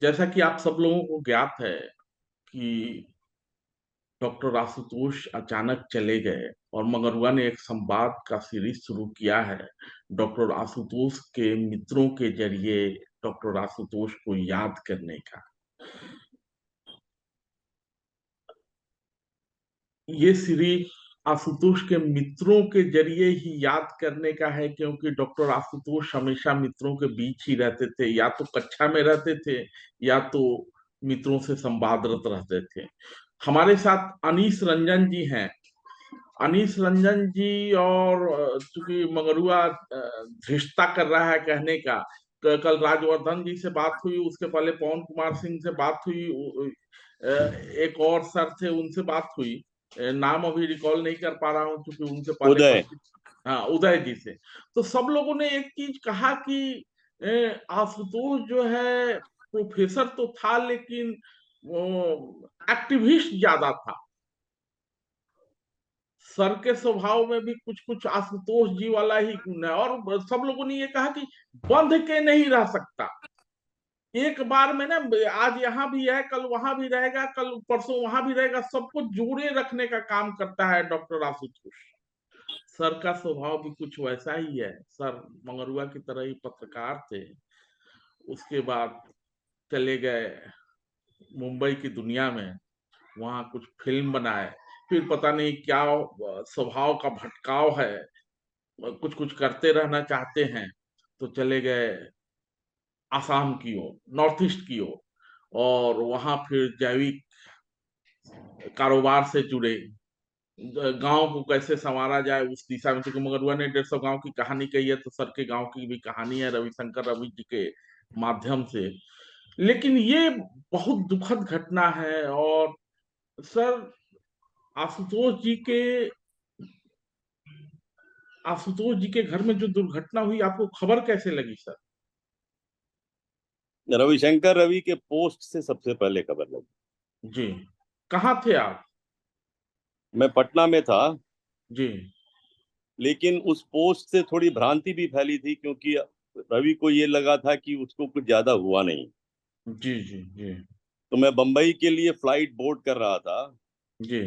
जैसा कि आप सब लोगों को ज्ञात है कि डॉक्टर आशुतोष अचानक चले गए और मगरवा ने एक संवाद का सीरीज शुरू किया है डॉक्टर आशुतोष के मित्रों के जरिए डॉक्टर आशुतोष को याद करने का। ये सीरीज आशुतोष के मित्रों के जरिए ही याद करने का है, क्योंकि डॉक्टर आशुतोष हमेशा मित्रों के बीच ही रहते थे, या तो कक्षा में रहते थे या तो मित्रों से संवादरत रहते थे। हमारे साथ अनीस रंजन जी हैं। अनीस रंजन जी और चूंकि मगरुआ धृष्टता कर रहा है कहने का, कल राजवर्धन जी से बात हुई, उसके पहले पवन कुमार सिंह से बात हुई, एक और सर थे उनसे बात हुई, नाम अभी रिकॉल नहीं कर पा रहा हूँ क्योंकि उनसे पहले उदय। हाँ, उदय जी से। तो सब लोगों ने एक चीज कहा कि आशुतोष जो है प्रोफेसर तो था लेकिन एक्टिविस्ट ज्यादा था। सर के स्वभाव में भी कुछ कुछ आशुतोष जी वाला ही गुण है, और सब लोगों ने ये कहा कि बंध के नहीं रह सकता, एक बार में ना, आज यहाँ भी है कल वहां भी रहेगा, कल परसों वहां भी रहेगा, सबको जोड़े रखने का काम करता है डॉक्टर आशुतोष। सर का स्वभाव भी कुछ वैसा ही है। सर मंगरुआ की तरह ही पत्रकार थे। उसके बाद चले गए मुंबई की दुनिया में, वहां कुछ फिल्म बनाए, फिर पता नहीं क्या स्वभाव का भटकाव है, कुछ कुछ करते रहना चाहते हैं, तो चले गए आसाम की ओर, नॉर्थ ईस्ट की ओर, और वहां फिर जैविक कारोबार से जुड़े, गांव को कैसे संवारा जाए उस दिशा में, क्योंकि मगरुआ ने 150 गांव की कहानी कही है, तो सर के गांव की भी कहानी है रविशंकर रवि जी के माध्यम से। लेकिन ये बहुत दुखद घटना है। और सर, आशुतोष जी के आशुतोष जी के घर में जो दुर्घटना हुई, आपको खबर कैसे लगी सर? रविशंकर रवि के पोस्ट से सबसे पहले खबर लगी। जी। कहाँ थे आप? मैं पटना में था, जी। लेकिन उस पोस्ट से थोड़ी भ्रांति भी फैली थी, क्योंकि रवि को ये लगा था कि उसको कुछ ज्यादा हुआ नहीं। जी। जी। जी। तो मैं बंबई के लिए फ्लाइट बोर्ड कर रहा था। जी।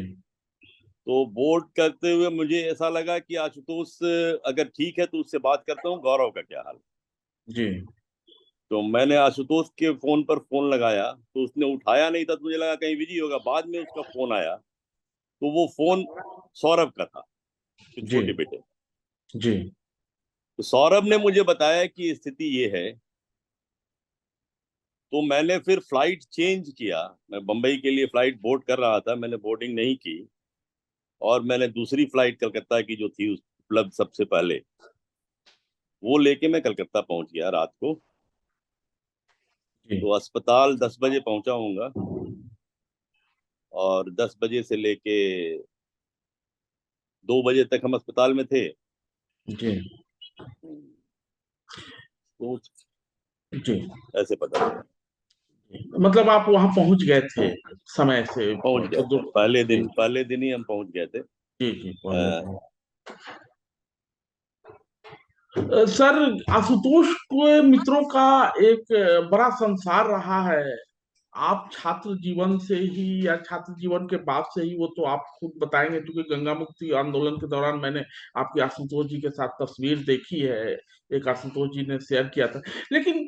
तो बोर्ड करते हुए मुझे ऐसा लगा कि आशुतोष अगर ठीक है तो उससे बात करता हूँ, गौरव का क्या हाल। जी। तो मैंने आशुतोष के फोन पर फोन लगाया, तो उसने उठाया नहीं था, तो मुझे लगा कहीं बिजी होगा। बाद में उसका फोन आया, तो वो फोन सौरभ का था, जो जी। छोटे बेटे। जी। तो सौरभ ने मुझे बताया कि स्थिति ये है। तो मैंने फिर फ्लाइट चेंज किया। मैं बंबई के लिए फ्लाइट बोर्ड कर रहा था, मैंने बोर्डिंग नहीं की, और मैंने दूसरी फ्लाइट कलकत्ता की जो थी उपलब्ध सबसे पहले, वो लेके मैं कलकत्ता पहुंच गया रात को। जी। तो अस्पताल 10 बजे पहुंचा हूँगा, और 10 बजे से लेके 2 बजे तक हम अस्पताल में थे। जी। तो जी। ऐसे पता चला। मतलब आप वहां पहुंच गए थे समय से? पहुंच गए तो थे, पहले जी। दिन, पहले दिन ही हम पहुंच गए थे। जी। जी, पहले अ, दिन। सर, आशुतोष के मित्रों का एक बड़ा संसार रहा है। आप छात्र जीवन से ही या छात्र जीवन के बाद से ही, वो तो आप खुद बताएंगे, क्योंकि गंगा मुक्ति आंदोलन के दौरान मैंने आपकी आशुतोष जी के साथ तस्वीर देखी है, एक आशुतोष जी ने शेयर किया था। लेकिन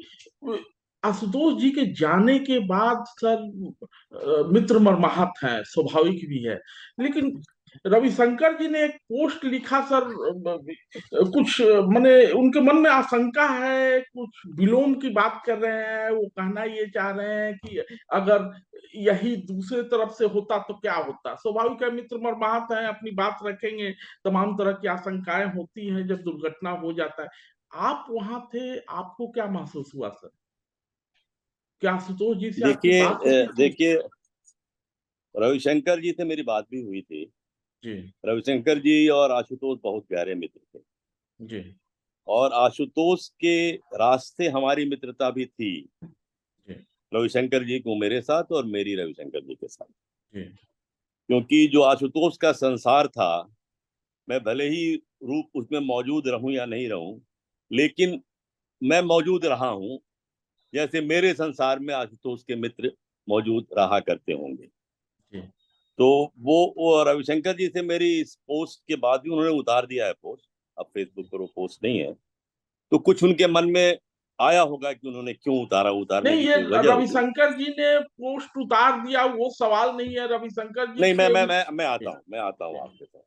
आशुतोष जी के जाने के बाद सर, मित्र मर्माहत हैं, स्वाभाविक भी है। लेकिन रविशंकर जी ने एक पोस्ट लिखा सर, कुछ माने उनके मन में आशंका है, कुछ विलोम की बात कर रहे हैं, वो कहना ये चाह रहे हैं कि अगर यही दूसरे तरफ से होता तो क्या होता। स्वाभाविक है, मित्र मर्माहत हैं, अपनी बात रखेंगे, तमाम तरह की आशंकाएं होती हैं जब दुर्घटना हो जाता है। आप वहां थे, आपको क्या महसूस हुआ सर? क्या आशुतोष जी से आपकी देखिए बात हुई थी? देखिए, रविशंकर जी से मेरी बात भी हुई थी। जी। रविशंकर जी और आशुतोष बहुत प्यारे मित्र थे, जी। और आशुतोष के रास्ते हमारी मित्रता भी थी, जी। रविशंकर जी को मेरे साथ और मेरी रविशंकर जी के साथ। जी। क्योंकि जो आशुतोष का संसार था, मैं भले ही रूप उसमें मौजूद रहूं या नहीं रहूं, लेकिन मैं मौजूद रहा हूं। जैसे मेरे संसार में आशुतोष के मित्र मौजूद रहा करते होंगे। जी तो वो रविशंकर जी से मेरी इस पोस्ट के बाद भी उन्होंने उतार दिया है पोस्ट, अब फेसबुक पर वो पोस्ट नहीं है। तो कुछ उनके मन में आया होगा कि उन्होंने क्यों उतारा, उतारने नहीं, की ये कोई वजह होगी। रविशंकर जी ने पोस्ट उतार दिया वो सवाल नहीं है, रविशंकर जी नहीं, से मैं आता हूँ आपके साथ।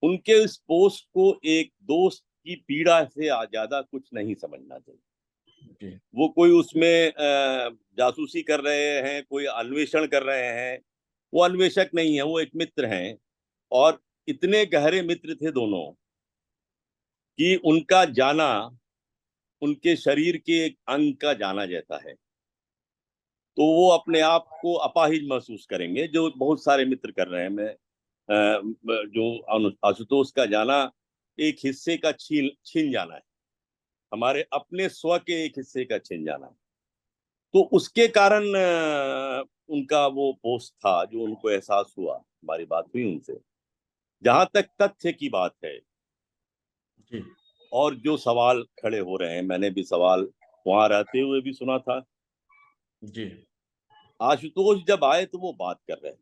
उनके इस पोस्ट को एक दोस्त की पीड़ा से ज्यादा कुछ नहीं समझना चाहिए। जी वो कोई उसमें जासूसी कर रहे हैं, कोई अन्वेषण कर रहे हैं, वो अन्वेषक नहीं है, वो एक मित्र हैं। और इतने गहरे मित्र थे दोनों कि उनका जाना उनके शरीर के एक अंग का जाना जैसा है। तो वो अपने आप को अपाहिज महसूस करेंगे, जो बहुत सारे मित्र कर रहे हैं। मैं जो आशुतोष का जाना एक हिस्से का छीन छीन जाना है, हमारे अपने स्व के एक हिस्से का छीन जाना है। तो उसके कारण उनका वो पोस्ट था, जो उनको एहसास हुआ। हमारी बात हुई उनसे। जहां तक तथ्य की बात है जी और जो सवाल खड़े हो रहे हैं, मैंने भी सवाल वहां रहते हुए भी सुना था। जी आशुतोष जब आए तो वो बात कर रहे हैं,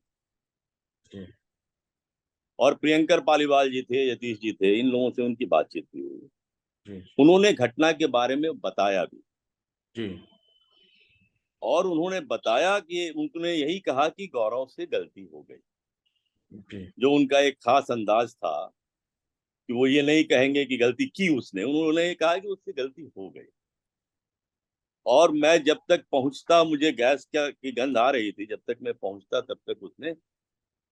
जी और प्रियंकर पालीवाल जी थे, यतीश जी थे, इन लोगों से उनकी बातचीत भी हुई। जी उन्होंने घटना के बारे में बताया भी, जी और उन्होंने बताया कि उन्होंने यही कहा कि गौरव से गलती हो गई। जी जो उनका एक खास अंदाज था कि वो ये नहीं कहेंगे कि गलती की उसने, उन्होंने कहा कि उससे गलती हो गई। और मैं जब तक पहुंचता, मुझे गैस की गंध आ रही थी, जब तक मैं पहुंचता तब तक उसने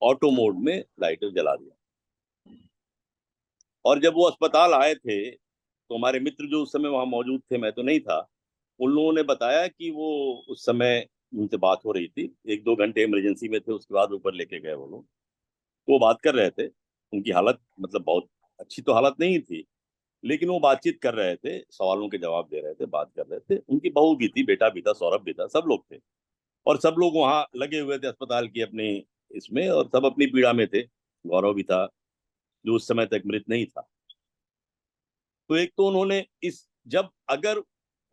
ऑटो मोड में लाइटर जला दिया। और जब वो अस्पताल आए थे तो हमारे मित्र जो उस समय वहां मौजूद थे, मैं तो नहीं था, उन लोगों ने बताया कि वो उस समय उनसे बात हो रही थी, 1-2 घंटे इमरजेंसी में थे, उसके बाद ऊपर लेके गए वो लोग। वो बात कर रहे थे, उनकी हालत मतलब बहुत अच्छी तो हालत नहीं थी, लेकिन वो बातचीत कर रहे थे, सवालों के जवाब दे रहे थे, बात कर रहे थे। उनकी बहू भी थी, बेटा भी था, सौरभ भी था, सब लोग थे। और सब लोग वहां लगे हुए थे अस्पताल की अपनी इसमें, और सब अपनी पीड़ा में थे। गौरव भी था, जो उस समय तक मृत नहीं था। तो एक तो उन्होंने इस, जब अगर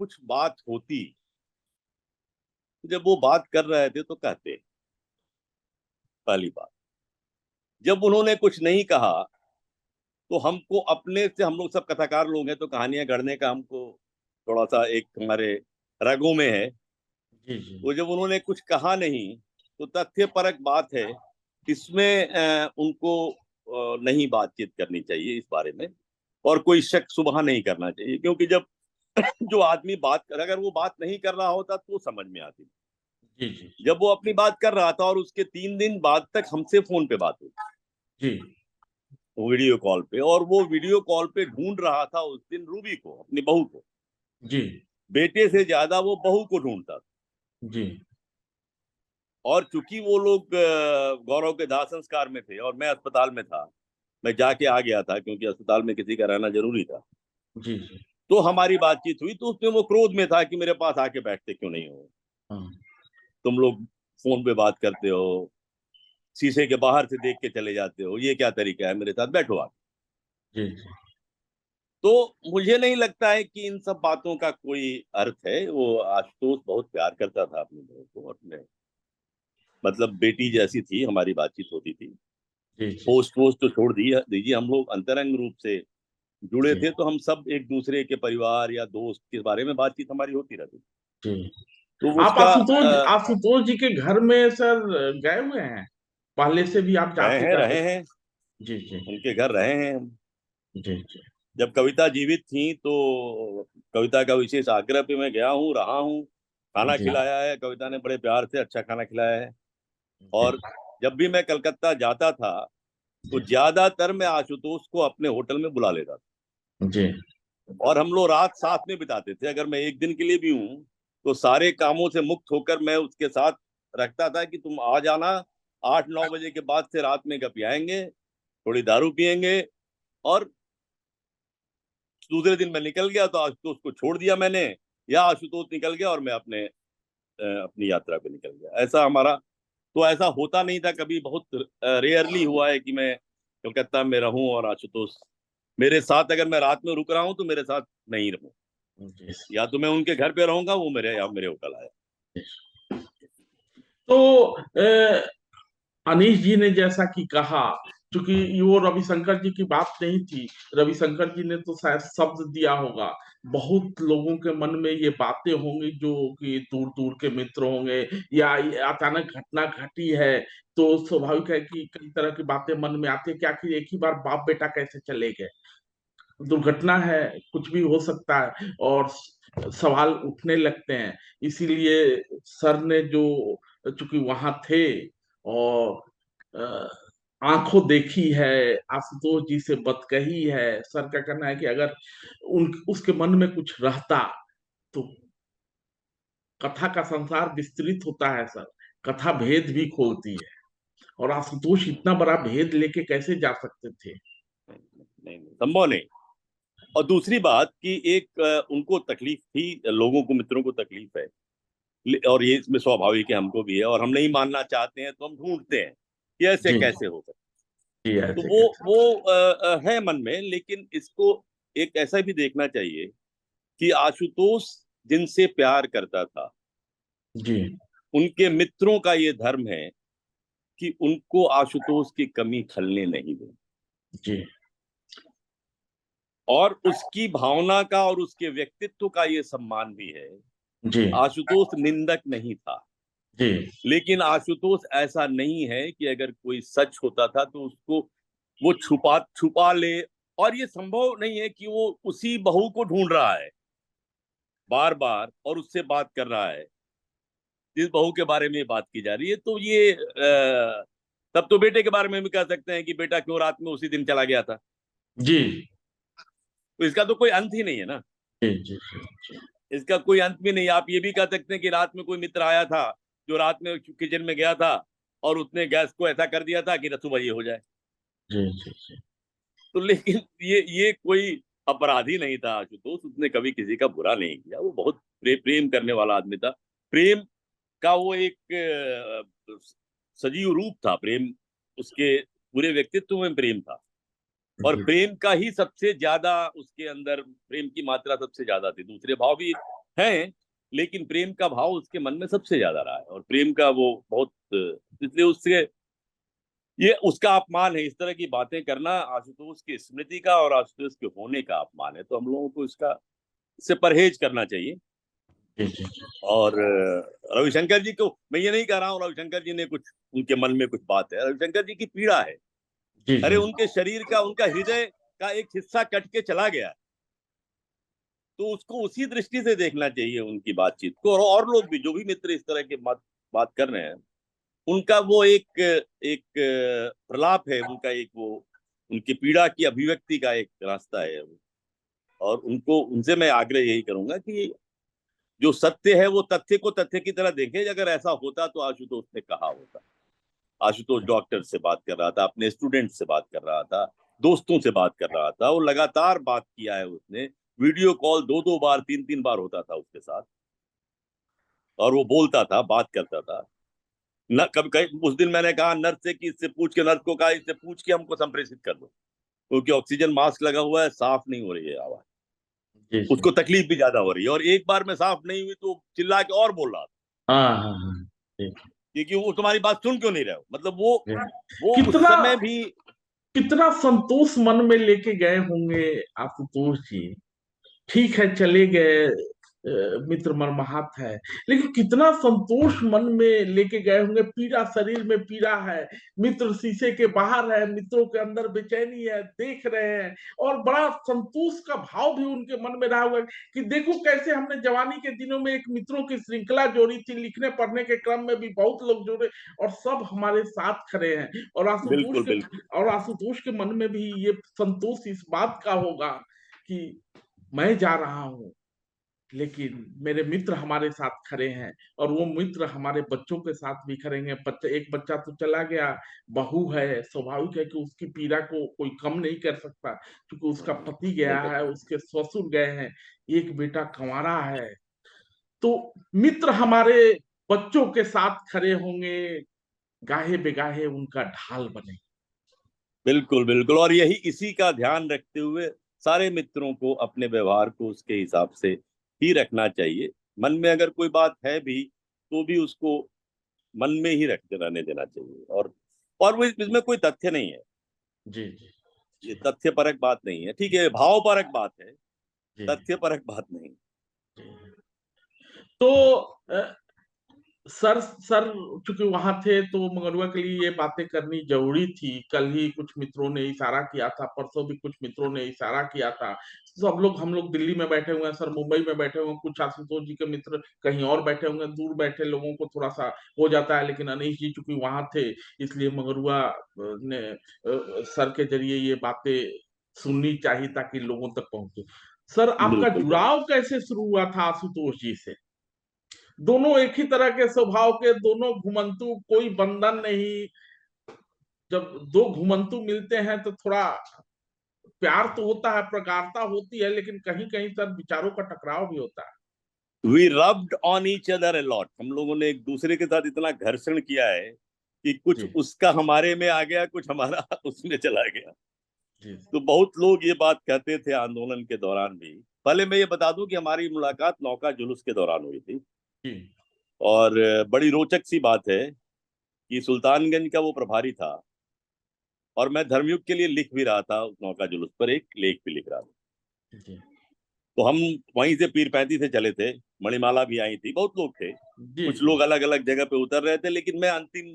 कुछ बात होती, जब वो बात कर रहे थे तो कहते, पहली बात। जब उन्होंने कुछ नहीं कहा तो हमको अपने से, हम लोग सब कथाकार लोग हैं, तो कहानियां गढ़ने का हमको थोड़ा सा एक हमारे रगों में है। जी जी तो जब उन्होंने कुछ कहा नहीं, तो तथ्यपरक बात है, इसमें उनको नहीं बातचीत करनी चाहिए इस बारे में, और कोई शक सुबह नहीं करना चाहिए। क्योंकि जब जो आदमी बात कर, अगर वो बात नहीं कर रहा होता तो समझ में आती। जी जी जब वो अपनी बात कर रहा था, और उसके 3 दिन बाद तक हमसे फोन पे बात हुई, जी वीडियो कॉल पे, और वो वीडियो कॉल पे ढूंढ रहा था उस दिन रूबी को, अपनी बहू को। जी बेटे से ज्यादा वो बहू को ढूंढता था। जी और चूंकि वो लोग गौरव के दाह संस्कार में थे और मैं अस्पताल में था, मैं जाके आ गया था, क्योंकि अस्पताल में किसी का रहना जरूरी था। जी जी तो हमारी बातचीत हुई, तो उसमें वो क्रोध में था कि मेरे पास आके बैठते क्यों नहीं हो, हाँ तुम लोग फोन पे बात करते हो, शीशे के बाहर से देख के चले जाते हो, ये क्या तरीका है, मेरे साथ बैठो आके। जी जी तो मुझे नहीं लगता है कि इन सब बातों का कोई अर्थ है। वो आशुतोष बहुत प्यार करता था अपनी बहू को, अपने मतलब बेटी जैसी थी, हमारी बातचीत होती थी। जी जी पोस्ट वोस्ट तो छोड़ दी दीजिए, हम लोग अंतरंग रूप से जुड़े जी थे, तो हम सब एक दूसरे के परिवार या दोस्त के बारे में बातचीत हमारी होती रहती थी। जी तो आप उसका आशुतोष जी के घर में सर गए हुए हैं? पहले से भी आप गए जाते हैं, जाते? रहे हैं, जी जी उनके घर रहे हैं हम। जी जी जब कविता जीवित थी तो कविता का विशेष आग्रह पे मैं गया हूँ, रहा हूँ, खाना जी खिलाया है, कविता ने बड़े प्यार से अच्छा खाना खिलाया है। जी और जब भी मैं कलकत्ता जाता था तो जी ज्यादातर मैं आशुतोष को अपने होटल में बुला लेता था, जी और हम लोग रात साथ में बिताते थे। अगर मैं एक दिन के लिए भी हूँ तो सारे कामों से मुक्त होकर मैं उसके साथ रखता था कि तुम आ जाना, 8-9 बजे के बाद से रात में गपियाएंगे, थोड़ी दारू पियेंगे। और दूसरे दिन मैं निकल गया तो आशुतोष को छोड़ दिया मैंने, या आशुतोष निकल गया और मैं अपनी यात्रा पे निकल गया। ऐसा हमारा, तो ऐसा होता नहीं था कभी, बहुत रेयरली हुआ है कि मैं कलकत्ता में रहूं और आशुतोष मेरे साथ, अगर मैं रात में रुक रहा हूं तो मेरे साथ नहीं रहूं। जी। या तो मैं उनके घर पे रहूंगा, वो मेरे होटल आया। तो अनीश जी ने जैसा कि कहा, क्योंकि वो रविशंकर जी की बात नहीं थी, रविशंकर जी ने तो शायद शब्द दिया होगा, बहुत लोगों के मन में ये बातें होंगी जो कि दूर दूर के मित्र होंगे, या ये अचानक घटना घटी है तो स्वाभाविक है कि कई तरह की बातें मन में आती है कि आखिर एक ही बार बाप बेटा कैसे चले गए, दुर्घटना है, कुछ भी हो सकता है, और सवाल उठने लगते हैं। इसीलिए सर ने जो, चूंकि वहां थे और अ, आंखों देखी है, आशुतोष जी से बात कही है, सर का कहना है कि अगर उन उसके मन में कुछ रहता तो कथा का संसार विस्तृत होता है सर, कथा भेद भी खोलती है, और आशुतोष इतना बड़ा भेद लेके कैसे जा सकते थे। नहीं, संभव नहीं। और दूसरी बात कि एक उनको तकलीफ थी, लोगों को, मित्रों को तकलीफ है, और ये इसमें स्वाभाविक है, हमको भी है, और हम नहीं मानना चाहते हैं तो हम ढूंढते हैं कि ऐसे जी कैसे हो सकता। जी, तो ऐसे कैसे। वो है मन में, लेकिन इसको एक ऐसा भी देखना चाहिए कि आशुतोष जिनसे प्यार करता था, जी उनके मित्रों का ये धर्म है कि उनको आशुतोष की कमी खलने नहीं दें, जी और उसकी भावना का और उसके व्यक्तित्व का ये सम्मान भी है। जी आशुतोष निंदक नहीं था, जी लेकिन आशुतोष ऐसा नहीं है कि अगर कोई सच होता था तो उसको वो छुपा छुपा ले। और ये संभव नहीं है कि वो उसी बहू को ढूंढ रहा है बार बार और उससे बात कर रहा है, जिस बहू के बारे में बात की जा रही है। तो ये तब तो बेटे के बारे में भी कह सकते हैं कि बेटा क्यों रात में उसी दिन चला गया था। जी तो इसका तो कोई अंत ही नहीं है ना, जी जी जी इसका कोई अंत भी नहीं। आप ये भी कह सकते हैं कि रात में कोई मित्र आया था जो रात में किचन में गया था और उसने गैस को ऐसा कर दिया था कि सुबह ये हो जाए। जी जी जी तो लेकिन ये कोई अपराधी नहीं था आशुतोष, उसने कभी किसी का बुरा नहीं किया, वो बहुत प्रेम करने वाला आदमी था। प्रेम का वो एक सजीव रूप था प्रेम, उसके पूरे व्यक्तित्व में प्रेम था। और जी प्रेम का ही सबसे ज्यादा उसके अंदर, प्रेम की मात्रा सबसे ज्यादा थी, दूसरे भाव भी हैं, लेकिन प्रेम का भाव उसके मन में सबसे ज्यादा रहा है। और प्रेम का वो बहुत, इसलिए उससे ये उसका अपमान है। इस तरह की बातें करना आशुतोष की स्मृति का और आशुतोष के होने का अपमान है। तो हम लोगों को इससे परहेज करना चाहिए। जी जी जी और रविशंकर जी को मैं ये नहीं कह रहा हूँ रविशंकर जी ने कुछ, उनके मन में कुछ बात है, रविशंकर जी की पीड़ा है। जी अरे जी उनके शरीर का, उनका हृदय का एक हिस्सा कट के चला गया, तो उसको उसी दृष्टि से देखना चाहिए उनकी बातचीत को। और लोग भी, जो भी मित्र इस तरह की बात कर रहे हैं, उनका वो एक एक प्रलाप है, उनका एक वो उनकी पीड़ा की अभिव्यक्ति का एक रास्ता है। और उनको, उनसे मैं आग्रह यही करूंगा कि जो सत्य है वो तथ्य को तथ्य की तरह देखें। अगर ऐसा होता तो आशुतोष ने कहा होता। आशुतोष डॉक्टर से बात कर रहा था, अपने स्टूडेंट से बात कर रहा था, दोस्तों से बात कर रहा था, वो लगातार बात किया है उसने। वीडियो कॉल 2-2 बार, 3-3 बार होता था उसके साथ, और वो बोलता था, बात करता था। न कभी कहीं उस दिन मैंने कहा नर्स से कि इससे पूछ के, नर्स को कहा इससे पूछ के हमको संप्रेषित कर दो, क्योंकि ऑक्सीजन मास्क लगा हुआ है, साफ नहीं हो रही है आवाज, जी जी। उसको तकलीफ भी ज्यादा हो रही है। और एक बार में साफ नहीं हुई तो चिल्ला के और बोल रहा था हाँ हाँ हाँ। जी कि वो तुम्हारी बात सुन क्यों नहीं रहे हो। मतलब वो जी। वो उस कितना समय भी। कितना संतोष मन में लेके गए होंगे आशुतोष जी। ठीक है, चले गए, मित्र मरमाहत है, लेकिन कितना संतोष मन में लेके गए होंगे। पीड़ा, शरीर में पीड़ा है, मित्र शीशे के बाहर है, मित्रों के अंदर बेचैनी है, देख रहे हैं, और बड़ा संतोष का भाव भी उनके मन में रहा होगा कि देखो कैसे हमने जवानी के दिनों में एक मित्रों की श्रृंखला जोड़ी थी, लिखने पढ़ने के क्रम में भी बहुत लोग जुड़े, और सब हमारे साथ खड़े हैं। और बिल्कुल बिल्कुल। आशुतोष के मन में भी ये संतोष इस बात का होगा कि मैं जा रहा हूं, लेकिन मेरे मित्र हमारे साथ खड़े हैं, और वो मित्र हमारे बच्चों के साथ भी खड़ेंगे। एक बच्चा तो चला गया, बहू है, स्वाभाविक है कि उसकी पीड़ा को कोई कम नहीं कर सकता, क्योंकि उसका पति नहीं गया कर है, सकते। उसके ससुर गए हैं, एक बेटा कंवारा है। तो मित्र हमारे बच्चों के साथ खड़े होंगे, गाहे बेगाहे उनका ढाल बने। बिल्कुल बिल्कुल। और यही, इसी का ध्यान रखते हुए सारे मित्रों को अपने व्यवहार को उसके हिसाब से ही रखना चाहिए। मन में अगर कोई बात है भी तो भी उसको मन में ही रखते रहने देना चाहिए। और वो इसमें कोई तथ्य नहीं है, जी जी ये जी तथ्य परक बात नहीं है। ठीक है, भाव परक बात है, जी तथ्य परक बात नहीं। जी। तो सर सर चूंकि वहां थे तो मंगरुआ के लिए ये बातें करनी जरूरी थी। कल ही कुछ मित्रों ने इशारा किया था, परसों भी कुछ मित्रों ने इशारा किया था। सब लोग, हम लोग दिल्ली में बैठे हुए हैं सर, मुंबई में बैठे हुए हैं, कुछ आशुतोष जी के मित्र कहीं और बैठे हुए हैं। दूर बैठे लोगों को थोड़ा सा हो जाता है, लेकिन अनीश जी चूंकि वहां थे इसलिए मंगरुआ ने सर के जरिए ये बातें सुननी चाहिए ताकि लोगों तक पहुंचे। सर आपका बिल्कुल बिल्कुल। जुड़ाव कैसे शुरू हुआ था आशुतोष जी से? दोनों एक ही तरह के स्वभाव के, दोनों घुमंतु, कोई बंधन नहीं। जब दो घुमंतु मिलते हैं तो थोड़ा प्यार तो होता है, प्रगाढ़ता होती है, लेकिन कहीं कहीं तक विचारों का टकराव भी होता है। We rubbed on each other a lot. हम लोगों ने एक दूसरे के साथ इतना घर्षण किया है कि कुछ जी उसका हमारे में आ गया, कुछ हमारा उसमें चला गया। जी तो बहुत लोग ये बात कहते थे आंदोलन के दौरान भी। पहले मैं ये बता दूं कि हमारी मुलाकात नौका जुलूस के दौरान हुई थी। जी और बड़ी रोचक सी बात है कि सुल्तानगंज का वो प्रभारी था और मैं धर्मयुग के लिए लिख भी रहा था, उस नौका जुलूस पर एक लेख भी लिख रहा था। जी तो हम वहीं से पीरपैंती से चले थे, मणिमाला भी आई थी, बहुत लोग थे। जी कुछ जी। लोग अलग अलग जगह पे उतर रहे थे, लेकिन मैं अंतिम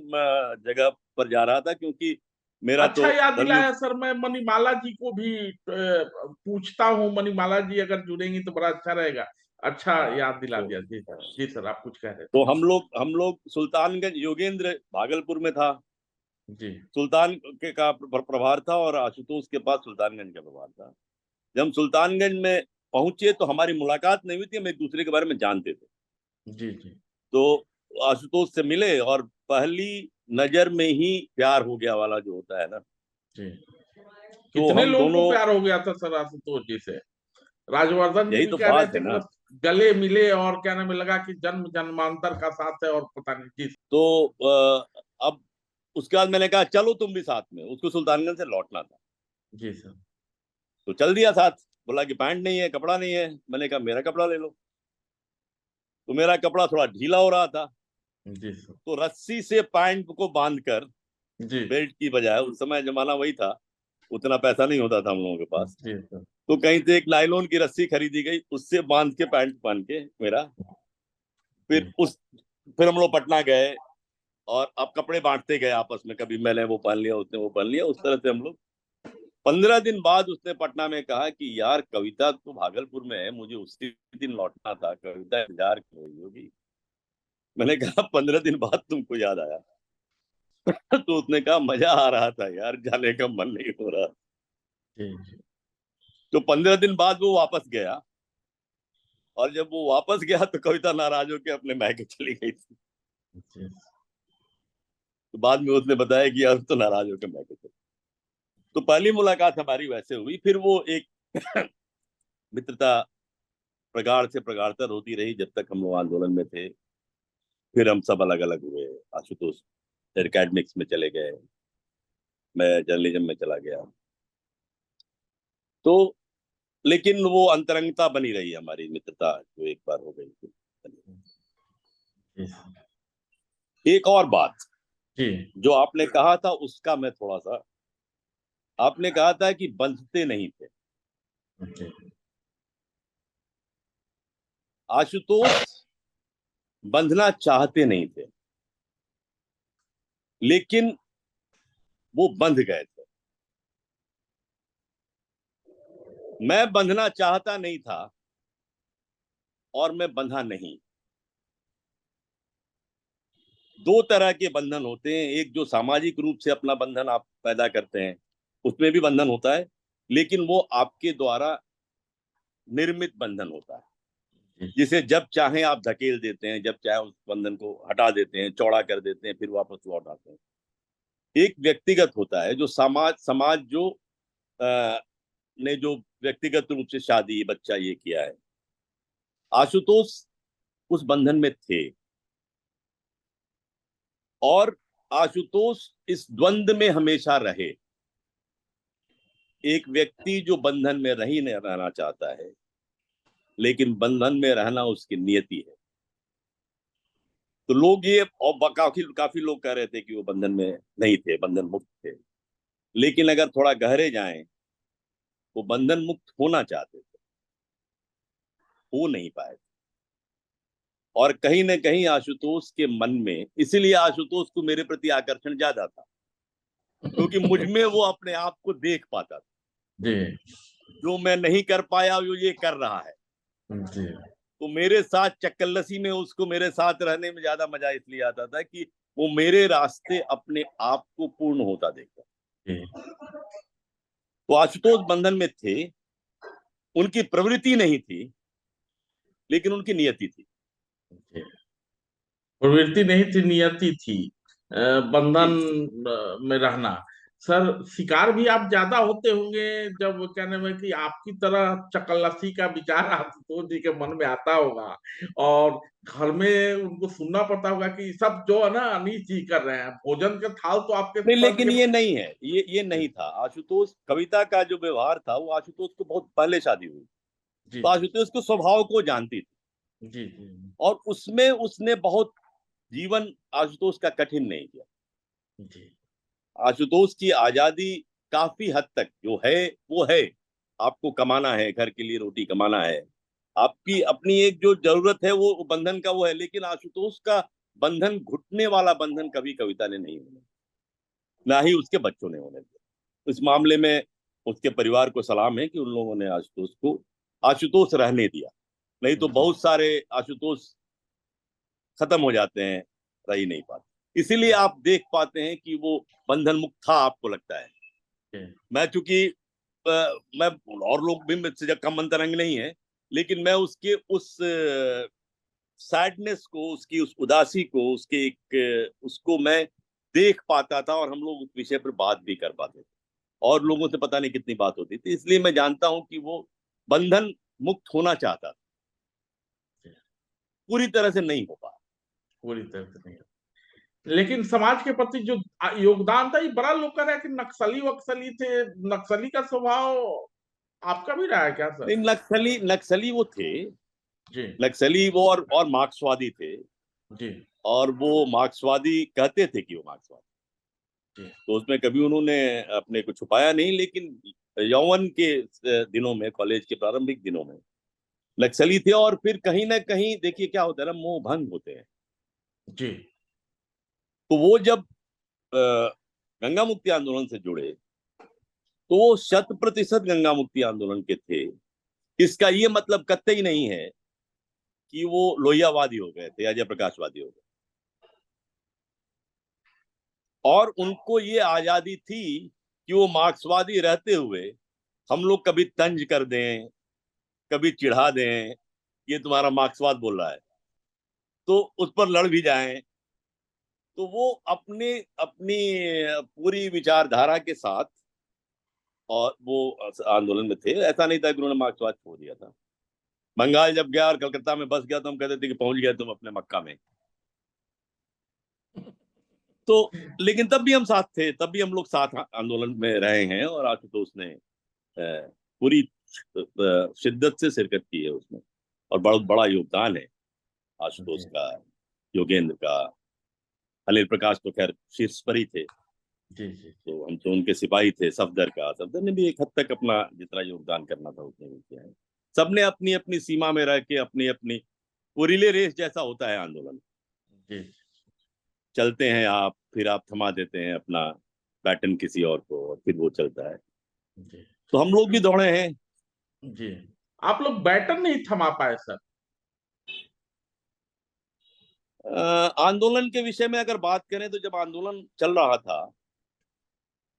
जगह पर जा रहा था क्योंकि मेरा अच्छा तो याद धर्मयुग। दिलाया सर, मैं मणिमाला जी को भी पूछता हूँ। मणिमाला जी अगर जुड़ेंगी तो बड़ा अच्छा रहेगा। अच्छा हाँ, याद दिला तो दिया। जी जी सर, आप कुछ कह रहे तो थे। हम लोग सुल्तानगंज, योगेंद्र भागलपुर में था, जी सुल्तान के का प्रभार था, और आशुतोष के पास सुल्तानगंज का प्रभार था। जब हम सुल्तानगंज में पहुंचे तो हमारी मुलाकात नहीं हुई थी, हम एक दूसरे के बारे में जानते थे। जी जी तो आशुतोष से मिले और पहली नजर में ही प्यार हो गया वाला जो होता है ना, जी। तो कितने हम लोगों को दोनों। प्यार हो गया था सर आशुतोष जी से? राजवर्धन जी यही भी तो कह रहे बात थे है कि ना। बस गले मिले और क्या नाम है, लगा कि जन्म जन्मांतर का साथ है, और पता नहीं। जी तो अब उसके बाद मैंने कहा चलो तुम भी साथ में, उसको सुल्तानगंज से लौटना था। जी सर। तो चल दिया साथ। बोला कि पैंट नहीं है, कपड़ा नहीं है। मैंने कहा मेरा कपड़ा ले लो। तो मेरा कपड़ा थोड़ा ढीला हो रहा था, जी सर। तो रस्सी से पैंट को बांधकर, जी बेल्ट की बजाय, उस समय जमाना वही था, उतना पैसा नहीं होता था हम लोगों के पास। जी सर। तो कहीं से एक नायलॉन की रस्सी खरीदी गई, उससे बांध के पैंट पहन के मेरा, जी फिर फिर हम लोग पटना गए। और अब कपड़े बांटते गए आपस में, कभी मैंने वो पहन लिया, उसने वो पहन लिया, उस तरह से हम लोग। 15 दिन बाद उसने पटना में कहा कि यार कविता तो भागलपुर में है, मुझे उसी दिन लौटना था, कविता इंतजार कर रही होगी। मैंने कहा 15 दिन बाद तुमको याद आया? तो उसने कहा मजा आ रहा था यार, जाने का मन नहीं हो रहा। जी तो 15 दिन बाद वो वापस गया, और जब वो वापस गया तो कविता नाराज होकर अपने मैके चली गई थी। जी तो बाद में उसने बताया कि यार तो नाराज होकर मैके चली। तो पहली मुलाकात हमारी वैसे हुई, फिर वो एक मित्रता प्रगाढ़ से प्रगाढ़तर होती रही जब तक हम लोग आंदोलन में थे। फिर हम सब अलग अलग हुए। आशुतोष एकेडमिक्स में चले गए, मैं जर्नलिज्म में चला गया। तो लेकिन वो अंतरंगता बनी रही हमारी मित्रता, जो एक बार हो गई थी। जी एक और बात जी जो आपने कहा था उसका मैं थोड़ा सा, आपने कहा था कि बंधते नहीं थे। जी आशुतोष बंधना चाहते नहीं थे, लेकिन वो बंध गए थे। मैं बंधना चाहता नहीं था और मैं बंधा नहीं। दो तरह के बंधन होते हैं, एक जो सामाजिक रूप से अपना बंधन आप पैदा करते हैं, उसमें भी बंधन होता है, लेकिन वो आपके द्वारा निर्मित बंधन होता है, जी जिसे जब चाहें आप धकेल देते हैं, जब चाहे उस बंधन को हटा देते हैं, चौड़ा कर देते हैं, फिर वापस लौट आते हैं। एक व्यक्तिगत होता है, जो समाज समाज जो आ, ने जो व्यक्तिगत रूप से शादी बच्चा ये किया है। आशुतोष उस बंधन में थे, और आशुतोष इस द्वंद में हमेशा रहे। एक व्यक्ति जो बंधन में रही नहीं रहना चाहता है, लेकिन बंधन में रहना उसकी नियति है। तो लोग ये, और काफी काफी लोग कह रहे थे कि वो बंधन में नहीं थे, बंधन मुक्त थे, लेकिन अगर थोड़ा गहरे जाएं, वो बंधन मुक्त होना चाहते थे, हो नहीं पाए थे। और कहीं ना कहीं आशुतोष के मन में, इसीलिए आशुतोष को मेरे प्रति आकर्षण ज्यादा था, क्योंकि मुझ में वो अपने आप को देख पाता था, जी जो मैं नहीं कर पाया वो ये कर रहा है। जी तो मेरे साथ चक्करलसी में उसको मेरे साथ रहने में ज्यादा मजा इसलिए आता था कि वो मेरे रास्ते अपने आप को पूर्ण होता देखता। जी तो आशुतोष बंधन में थे, उनकी प्रवृत्ति नहीं थी, लेकिन उनकी नियति थी। जी। प्रवृत्ति नहीं थी, नियति थी। बंधन जी। में रहना। सर, शिकार भी आप ज्यादा होते होंगे जब कहने में कि आपकी तरह चकल्लसी का विचार आशुतोष जी के मन में आता होगा, और घर में उनको सुनना पड़ता होगा कि सब जो है ना अनीश जी कर रहे हैं, भोजन के थाल तो आपके नहीं, सर लेकिन के। ये नहीं है, ये नहीं था आशुतोष। कविता का जो व्यवहार था वो आशुतोष को बहुत पहले शादी हुई, जी तो आशुतोष को स्वभाव को जानती थी, जी जी और उसमें उसने बहुत जीवन आशुतोष का कठिन नहीं किया। जी आशुतोष की आजादी काफी हद तक जो है वो है, आपको कमाना है, घर के लिए रोटी कमाना है, आपकी अपनी एक जो जरूरत है वो बंधन का वो है, लेकिन आशुतोष का बंधन, घुटने वाला बंधन कभी कविता ने नहीं होने, ना ही उसके बच्चों ने होने दिया। इस मामले में उसके परिवार को सलाम है कि उन लोगों ने आशुतोष को आशुतोष रहने दिया, नहीं तो जी बहुत सारे आशुतोष खत्म हो जाते हैं, रह ही नहीं पाते। इसीलिए आप देख पाते हैं कि वो बंधन मुक्त था, आपको लगता है। जी मैं चूंकि मैं, और लोग भी मुझसे कम अंतरंग नहीं है, लेकिन मैं उसके उस सैडनेस को, उसकी उस उदासी को, उसके एक उसको मैं देख पाता था, और हम लोग उस विषय पर बात भी कर पाते थे, और लोगों से पता नहीं कितनी बात होती थी। इसलिए मैं जानता हूं कि वो बंधन मुक्त होना चाहता था, जी। पूरी तरह से नहीं हो पाया। पूरी तरह से नहीं। लेकिन समाज के प्रति जो योगदान था, ये बड़ा लोग कह रहे हैं कि नक्सली वक्सली थे। नक्सली का स्वभाव आपका भी रहा है क्या सर? नहीं, नक्सली नक्सली वो थे, जी नक्सली वो, और मार्क्सवादी थे, जी और वो मार्क्सवादी कहते थे कि वो मार्क्सवादी, जी तो उसमें कभी उन्होंने अपने को छुपाया नहीं। लेकिन यौवन के दिनों में, कॉलेज के प्रारंभिक दिनों में नक्सली थे, और फिर कहीं ना कहीं देखिए क्या होता है ना, मोह भंग होते हैं। जी तो वो जब गंगा मुक्ति आंदोलन से जुड़े, तो वो 100% गंगा मुक्ति आंदोलन के थे। इसका ये मतलब कतई नहीं है कि वो लोहियावादी हो गए थे या जयप्रकाशवादी हो गए, और उनको ये आजादी थी कि वो मार्क्सवादी रहते हुए हम लोग कभी तंज कर दें, कभी चिढ़ा दें, ये तुम्हारा मार्क्सवाद बोल रहा है, तो उस पर लड़ भी जाएं। तो वो अपने अपनी पूरी विचारधारा के साथ, और वो आंदोलन में थे। ऐसा नहीं था कि उन्होंने मार्क्सवाद छोड़ दिया था। बंगाल जब गया और कलकत्ता में बस गया, तो हम कहते थे कि पहुंच गया तुम अपने मक्का में। तो लेकिन तब भी हम साथ थे, तब भी हम लोग साथ आंदोलन में रहे हैं, और आशुतोष ने पूरी शिद्दत से शिरकत की है उसमें, और बहुत बड़ा योगदान है आशुतोष जी का, योगेंद्र का। अनिल प्रकाश तो खैर शीर्ष पर ही थे, जी जी तो हम तो उनके सिपाही थे। सफदर ने भी एक हद तक अपना जितना योगदान करना था उसने भी किया है। सबने अपनी अपनी सीमा में रह के अपनी अपनी, वो रिले रेस जैसा होता है आंदोलन। जी चलते हैं आप, फिर आप थमा देते हैं अपना बैटन किसी और को, और फिर वो चलता है। जी तो हम लोग भी दौड़े हैं। जी। आप लोग बैटन नहीं थमा पाए सर? आंदोलन के विषय में अगर बात करें, तो जब आंदोलन चल रहा था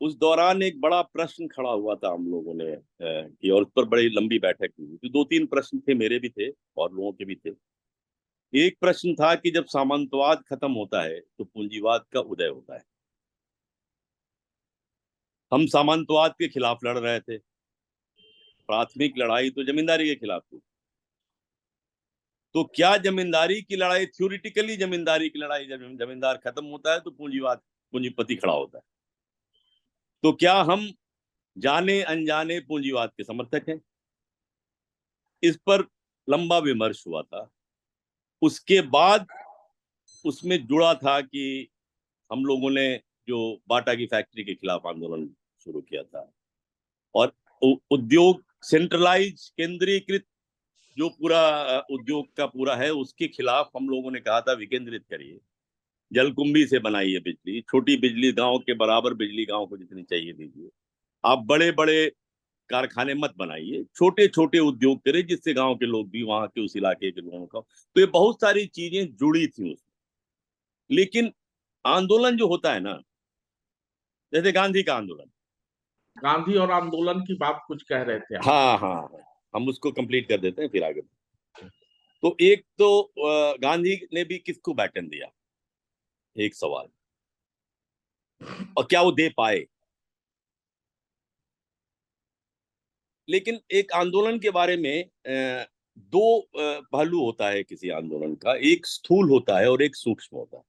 उस दौरान एक बड़ा प्रश्न खड़ा हुआ था हम लोगों ने, कि, और उस पर बड़ी लंबी बैठक हुई थी। 2-3 प्रश्न थे, मेरे भी थे और लोगों के भी थे। एक प्रश्न था कि जब सामंतवाद खत्म होता है तो पूंजीवाद का उदय होता है। हम सामंतवाद के खिलाफ लड़ रहे थे, प्राथमिक लड़ाई तो जमींदारी के खिलाफ थी। तो क्या जमींदारी की लड़ाई, थ्योरिटिकली जमींदारी की लड़ाई, जब जमींदार खत्म होता है तो पूंजीवाद, पूंजीपति खड़ा होता है। तो क्या हम जाने अनजाने पूंजीवाद के समर्थक हैं? इस पर लंबा विमर्श हुआ था। उसके बाद उसमें जुड़ा था कि हम लोगों ने जो बाटा की फैक्ट्री के खिलाफ आंदोलन शुरू किया था, और उद्योग सेंट्रलाइज केंद्रीकृत जो पूरा उद्योग का पूरा है उसके खिलाफ हम लोगों ने कहा था विकेंद्रित करिए, जलकुंभी से बनाइए बिजली, छोटी बिजली गांव के बराबर बिजली गांव को जितनी चाहिए दीजिए, आप बड़े बड़े कारखाने मत बनाइए, छोटे छोटे उद्योग करें जिससे गांव के लोग भी, वहां के उस इलाके के लोगों का। तो ये बहुत सारी चीजें जुड़ी थी उसमें। लेकिन आंदोलन जो होता है ना, जैसे गांधी का आंदोलन, गांधी और आंदोलन की बात कुछ कह रहे थे आप। हाँ हाँ हाँ, हम उसको कंप्लीट कर देते हैं फिर आगे। तो एक तो गांधी ने भी किसको बैटन दिया, एक सवाल, और क्या वो दे पाए। लेकिन एक आंदोलन के बारे में दो पहलू होता है किसी आंदोलन का, एक स्थूल होता है और एक सूक्ष्म होता है।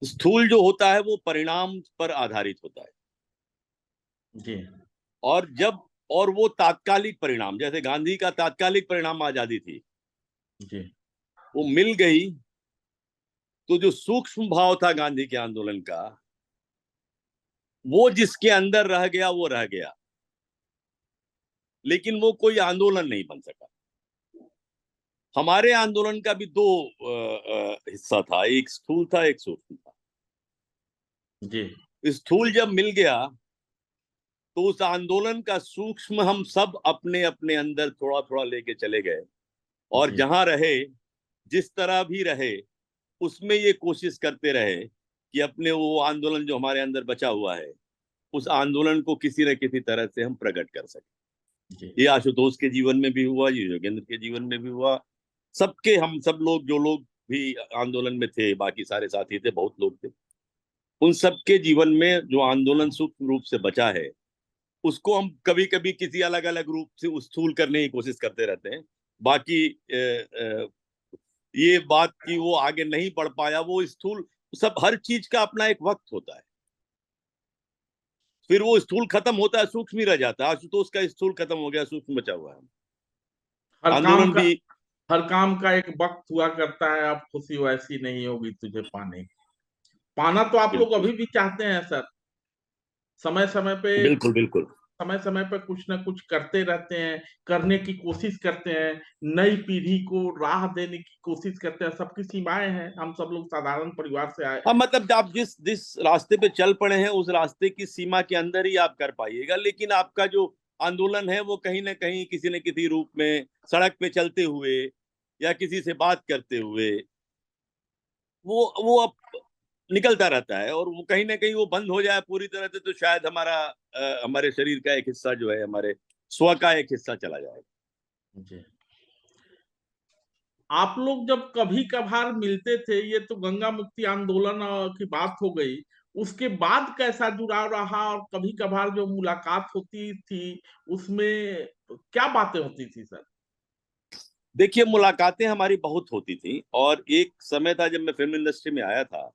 स्थूल जो होता है वो परिणाम पर आधारित होता है, जी और वो तात्कालिक परिणाम, जैसे गांधी का तात्कालिक परिणाम आजादी थी, जी वो मिल गई। तो जो सूक्ष्म भाव था गांधी के आंदोलन का, वो जिसके अंदर रह गया वो रह गया, लेकिन वो कोई आंदोलन नहीं बन सका। हमारे आंदोलन का भी दो हिस्सा था, एक स्थूल था एक सूक्ष्म था। जी स्थूल जब मिल गया तो उस आंदोलन का सूक्ष्म हम सब अपने अपने अंदर थोड़ा थोड़ा लेके चले गए, और जी जहां रहे, जिस तरह भी रहे, उसमें ये कोशिश करते रहे कि अपने वो आंदोलन जो हमारे अंदर बचा हुआ है, उस आंदोलन को किसी न किसी तरह से हम प्रकट कर सके। जी ये आशुतोष के जीवन में भी हुआ, ये योगेंद्र के जीवन में भी हुआ, सबके, हम सब लोग जो लोग भी आंदोलन में थे, बाकी सारे साथी थे, बहुत लोग थे, उन सबके जीवन में जो आंदोलन सूक्ष्म रूप से बचा है, उसको हम कभी कभी किसी अलग अलग रूप से स्थूल करने की कोशिश करते रहते हैं। बाकी ये बात कि वो आगे नहीं बढ़ पाया, वो स्थूल, सब हर चीज का अपना एक वक्त होता है, फिर वो स्थूल खत्म होता है, सूक्ष्म ही रह जाता है। आशुतोष का स्थूल खत्म हो गया, सूक्ष्म बचा हुआ है। हर काम आंदोलन का भी, हर काम का एक वक्त हुआ करता है। अब खुशी वैसी नहीं होगी तुझे पाने की। पाना तो आप लोग बिल्कुल अभी भी चाहते हैं सर। समय समय पे बिल्कुल बिल्कुल समय समय पे कुछ ना कुछ करते रहते हैं, करने की कोशिश करते हैं, नई पीढ़ी को राह देने की कोशिश करते हैं। सबकी सीमाएं हैं, हम सब लोग साधारण परिवार से आए। हाँ, मतलब आप जिस जिस रास्ते पे चल पड़े हैं उस रास्ते की सीमा के अंदर ही आप कर पाइएगा, लेकिन आपका जो आंदोलन है वो कहीं ना कहीं किसी न किसी रूप में सड़क पे चलते हुए या किसी से बात करते हुए वो अब निकलता रहता है, और वो कहीं ना कहीं वो बंद हो जाए पूरी तरह से तो शायद हमारे शरीर का एक हिस्सा जो है, हमारे स्व का एक हिस्सा चला जाएगा। जी आप लोग जब कभी कभार मिलते थे, ये तो गंगा मुक्ति आंदोलन की बात हो गई, उसके बाद कैसा जुड़ाव रहा? और कभी कभार जो मुलाकात होती थी उसमें क्या बातें होती थी सर? देखिए, मुलाकातें हमारी बहुत होती थी, और एक समय था जब मैं फिल्म इंडस्ट्री में आया था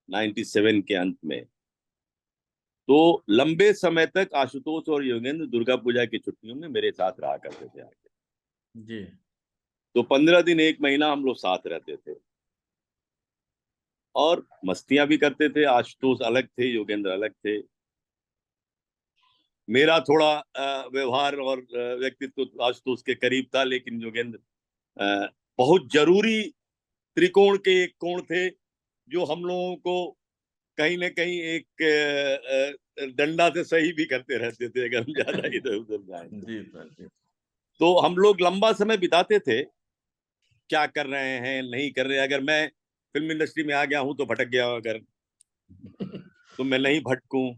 97 के अंत में, तो लंबे समय तक आशुतोष और योगेंद्र दुर्गा पूजा की छुट्टियों में मेरे साथ रहा करते थे आके। जी तो 15 दिन, एक महीना हम लोग साथ रहते थे, और मस्तियां भी करते थे। आशुतोष अलग थे, योगेंद्र अलग थे। मेरा थोड़ा व्यवहार और व्यक्तित्व आशुतोष के करीब था, लेकिन योगेंद्र बहुत जरूरी त्रिकोण के एक कोण थे, जो हम लोगों को कहीं ना कहीं एक डंडा से सही भी करते रहते थे अगर हम ज्यादा इधर उधर जाए तो। जी सर जी तो हम लोग लंबा समय बिताते थे, क्या कर रहे हैं नहीं कर रहे। अगर मैं फिल्म इंडस्ट्री में आ गया हूं तो भटक गया, अगर तो मैं नहीं भटकूं,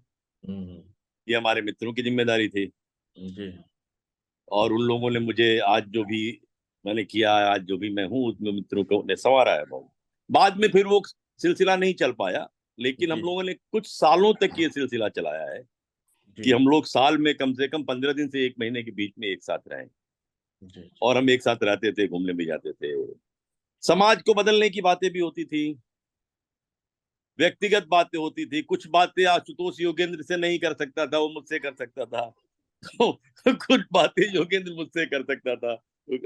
हम्म, ये हमारे मित्रों की जिम्मेदारी थी। जी और उन लोगों ने मुझे आज जो भी मैंने किया है, आज जो भी मैं हूँ, उसमें मित्रों को ने संवारा है बहुत। बाद में फिर वो सिलसिला नहीं चल पाया, लेकिन हम जी लोगों ने कुछ सालों तक ये सिलसिला चलाया है जी कि हम लोग साल में कम से कम 15 दिन से एक महीने के बीच में एक साथ रहें, जी और हम एक साथ रहते थे, घूमने भी जाते थे। समाज को बदलने की बातें भी होती थी, व्यक्तिगत बातें होती थी। कुछ बातें आशुतोष योगेंद्र से नहीं कर सकता था, वो मुझसे कर सकता था। तो कुछ बातें योगेंद्र मुझसे कर सकता था,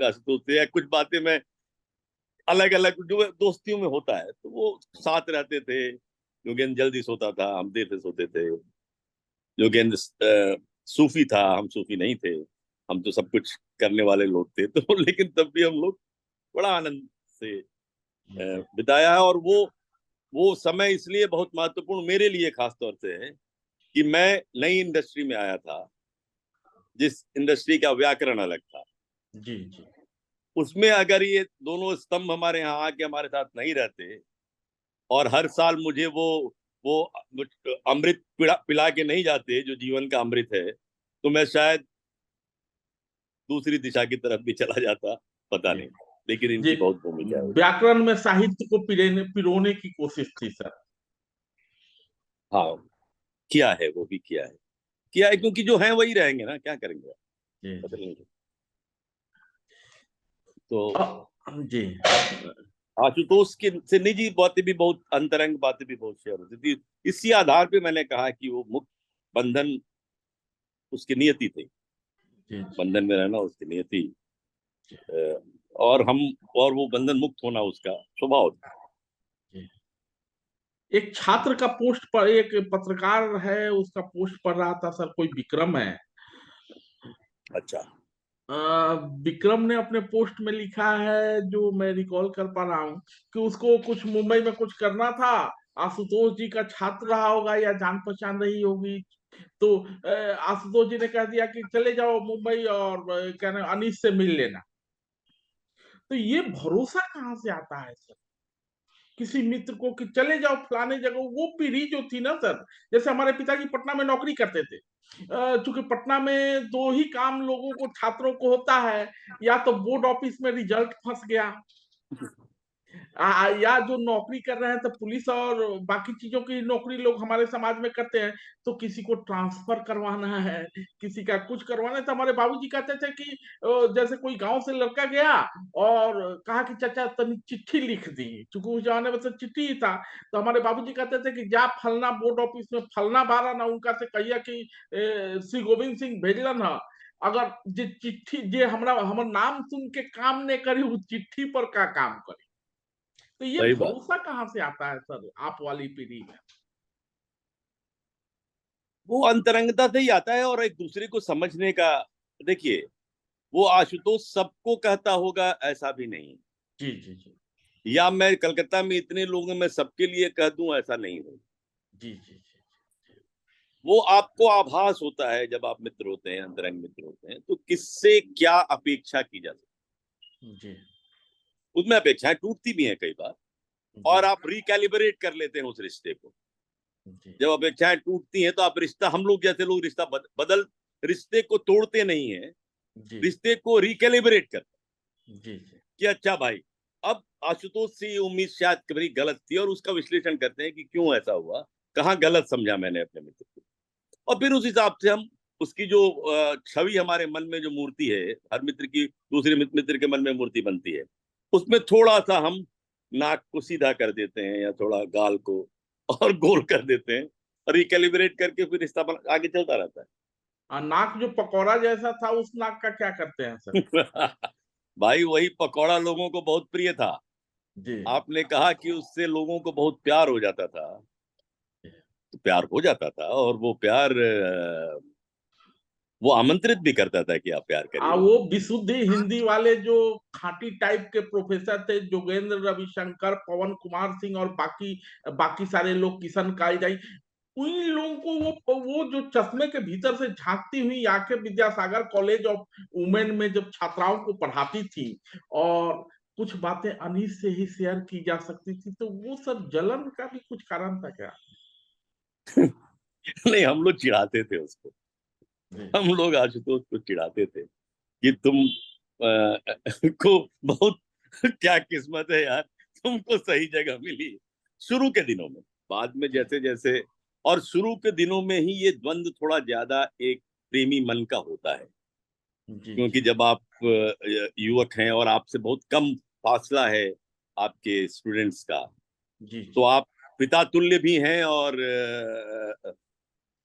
आशुतोष से, या कुछ बातें मैं अलग अलग जो दोस्तियों में होता है, तो वो साथ रहते थे। योगेंद्र जल्दी सोता था, हम देर से सोते थे। योगेंद्र सूफी था, हम सूफी नहीं थे। हम तो सब कुछ करने वाले लोग थे, तो लेकिन तब भी हम लोग बड़ा आनंद से बिताया है। और वो समय इसलिए बहुत महत्वपूर्ण मेरे लिए खास तौर से है कि मैं नई इंडस्ट्री में आया था, जिस इंडस्ट्री का व्याकरण अलग था। जी जी उसमें अगर ये दोनों स्तंभ हमारे यहाँ आके हमारे साथ नहीं रहते, और हर साल मुझे वो अमृत पिला के नहीं जाते जो जीवन का अमृत है, तो मैं शायद दूसरी दिशा की तरफ भी चला जाता, पता जी नहीं। लेकिन जी। इनकी बहुत भूमिका है। व्याकरण में साहित्य को पिरोने की कोशिश थी सर। हाँ, किया है, वो भी किया है, क्योंकि जो है वही रहेंगे ना, क्या करेंगे, जी जी बदलेंगे। तो जी आशुतोष के से निजी बातें भी बहुत, अंतरंग बातें भी बहुत शेयर होती थी। इसी आधार पे मैंने कहा कि वो मुक्त बंधन उसकी नियति थी, जी बंधन में रहना उसकी नियति। और हम, और वो बंधन मुक्त होना उसका स्वभाव था। जी। एक छात्र का पोस्ट पर, एक पत्रकार है उसका पोस्ट पढ़ रहा था सर, कोई विक्रम है। अच्छा। अ, विक्रम ने अपने पोस्ट में लिखा है, जो मैं रिकॉल कर पा रहा हूँ, कि उसको कुछ मुंबई में कुछ करना था। आशुतोष जी का छात्र रहा होगा या जान पहचान रही होगी, तो आशुतोष जी ने कह दिया कि चले जाओ मुंबई और कहना अनीस से मिल लेना। तो ये भरोसा कहाँ से आता है सर किसी मित्र को कि चले जाओ फलाने जगह? वो पीढ़ी जो थी ना सर, जैसे हमारे पिताजी पटना में नौकरी करते थे। चूंकि पटना में दो ही काम लोगों को, छात्रों को होता है, या तो बोर्ड ऑफिस में रिजल्ट फंस गया, या जो नौकरी कर रहे हैं तो पुलिस और बाकी चीजों की नौकरी लोग हमारे समाज में करते हैं, तो किसी को ट्रांसफर करवाना है, किसी का कुछ करवाना है। तो हमारे बाबूजी कहते थे कि जैसे कोई गांव से लड़का गया और कहा कि चाचा तनी चिट्ठी लिख दी, चूंकि उस जमाने में तो चिट्ठी ही था। तो हमारे बाबूजी कहते थे कि जा फलना बोर्ड ऑफिस में फलना बारा ना, उनका से कहिया कि श्री गोविंद सिंह भेजलन है, अगर जे चिट्ठी जे हमरा हमर नाम सुन के काम ने करी, उस चिट्ठी पर का काम करी। तो ये सही बात। भरोसा कहाँ से आता है सर आप वाली पीढ़ी में? वो अंतरंगता से ही आता है, और एक दूसरे को समझने का। देखिए, वो आशुतोष सबको कहता होगा ऐसा भी नहीं, जी जी जी या मैं कलकत्ता में इतने लोगों में सबके लिए कह दूं ऐसा नहीं हो। जी जी जी वो आपको आभास होता है जब आप मित्र होते हैं, अंतरंग मित्र होते हैं, तो किससे क्या अपेक्षा की जा सकती जी है। उसमें अपेक्षाएं टूटती भी हैं कई बार, जी और आप रिकैलिब्रेट कर लेते हैं उस रिश्ते को। जी जब अपेक्षाएं टूटती हैं तो आप रिश्ता, हम लोग जैसे लोग रिश्ता बदल, रिश्ते को तोड़ते नहीं है, जी रिश्ते को रिकैलिब्रेट करते जी जी कि अच्छा भाई, अब आशुतोष से ये उम्मीद शायद कभी गलत थी, और उसका विश्लेषण करते हैं कि क्यों ऐसा हुआ, कहाँ गलत समझा मैंने अपने मित्र को। और फिर उस हिसाब से हम उसकी जो छवि हमारे मन में जो मूर्ति है, हर मित्र की दूसरे मित्र के मन में मूर्ति बनती है, उसमें थोड़ा सा हम नाक को सीधा कर देते हैं, या थोड़ा गाल को और गोल कर देते हैं, और रिकैलिब्रेट करके फिर रिश्ता आगे चलता रहता नाक जो पकौड़ा जैसा था, उस नाक का क्या करते हैं सर? है। भाई, वही पकौड़ा लोगों को बहुत प्रिय था। जी आपने कहा कि उससे लोगों को बहुत प्यार हो जाता था, तो प्यार हो जाता था, और वो प्यार वो आमंत्रित भी करता था कि आप प्यार करिए। वो विशुद्ध हिंदी वाले जो खाटी टाइप के प्रोफेसर थे, जोगेंद्र रविशंकर, पवन कुमार सिंह और बाकी बाकी सारे लोग, किशन कालजाई, उन लोगों को वो जो चश्मे के भीतर से झांकती हुई आंखें विद्यासागर कॉलेज ऑफ वुमेन में जब छात्राओं को पढ़ाती थी, और कुछ बातें अनीस से ही शेयर की जा सकती थी, तो वो सब जलन का भी कुछ कारण था क्या? नहीं, हम लोग चिढ़ाते थे उसको। जी हम लोग आशुतोष को चिढ़ाते थे कि तुम को बहुत क्या किस्मत है यार, तुमको सही जगह मिली शुरू के दिनों में। बाद में जी जैसे जैसे, और शुरू के दिनों में ही ये द्वंद थोड़ा ज्यादा एक प्रेमी मन का होता है, जी क्योंकि जी जब आप युवक हैं और आपसे बहुत कम फासला है आपके स्टूडेंट्स का, जी तो जी आप पिता तुल्य भी हैं, और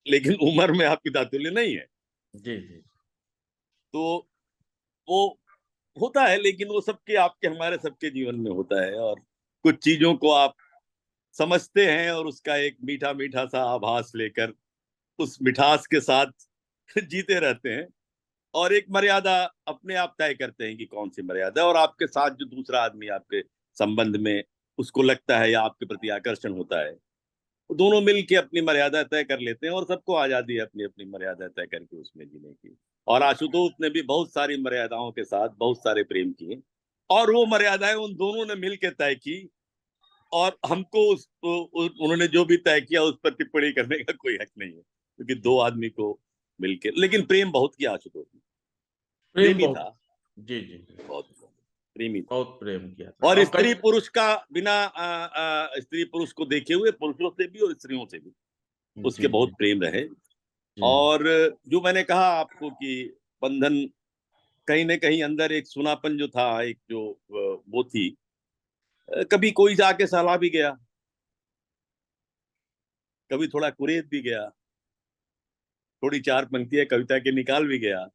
लेकिन उम्र में आप पिता तुल्य नहीं है। जी जी तो वो होता है, लेकिन वो सबके, आपके हमारे सबके जीवन में होता है। और कुछ चीजों को आप समझते हैं और उसका एक मीठा मीठा सा आभास लेकर उस मिठास के साथ जीते रहते हैं, और एक मर्यादा अपने आप तय करते हैं कि कौन सी मर्यादा है। और आपके साथ जो दूसरा आदमी आपके संबंध में उसको लगता है या आपके प्रति आकर्षण होता है, वो दोनों मिल के अपनी मर्यादा तय कर लेते हैं, और सबको आजादी है अपनी अपनी मर्यादा तय करके उसमें जीने की। और आशुतोष ने भी बहुत सारी मर्यादाओं के साथ बहुत सारे प्रेम किए, और वो मर्यादाएं उन दोनों ने मिल के तय की, और हमको उन्होंने जो भी तय किया उस पर टिप्पणी करने का कोई हक नहीं है, क्योंकि दो आदमी को मिलके। लेकिन प्रेम बहुत किया आशुतोष ने, प्रेम प्रेमी बहुत। था, जी जी जी। बहुत प्रेमी था। बहुत प्रेम किया था और और कई। स्त्री पुरुष का बिना स्त्री पुरुष को देखे हुए पुरुषों से भी और स्त्रियों से भी उसके जी जी बहुत प्रेम रहे। जी और जो मैंने कहा आपको कि बंधन, कहीं ना कहीं अंदर एक सुनापन जो था, एक जो वो थी। कभी कोई जाके सलाह भी गया, कभी थोड़ा कुरेद भी गया, थोड़ी चार पंक्तियां कविता के निकाल भी गया,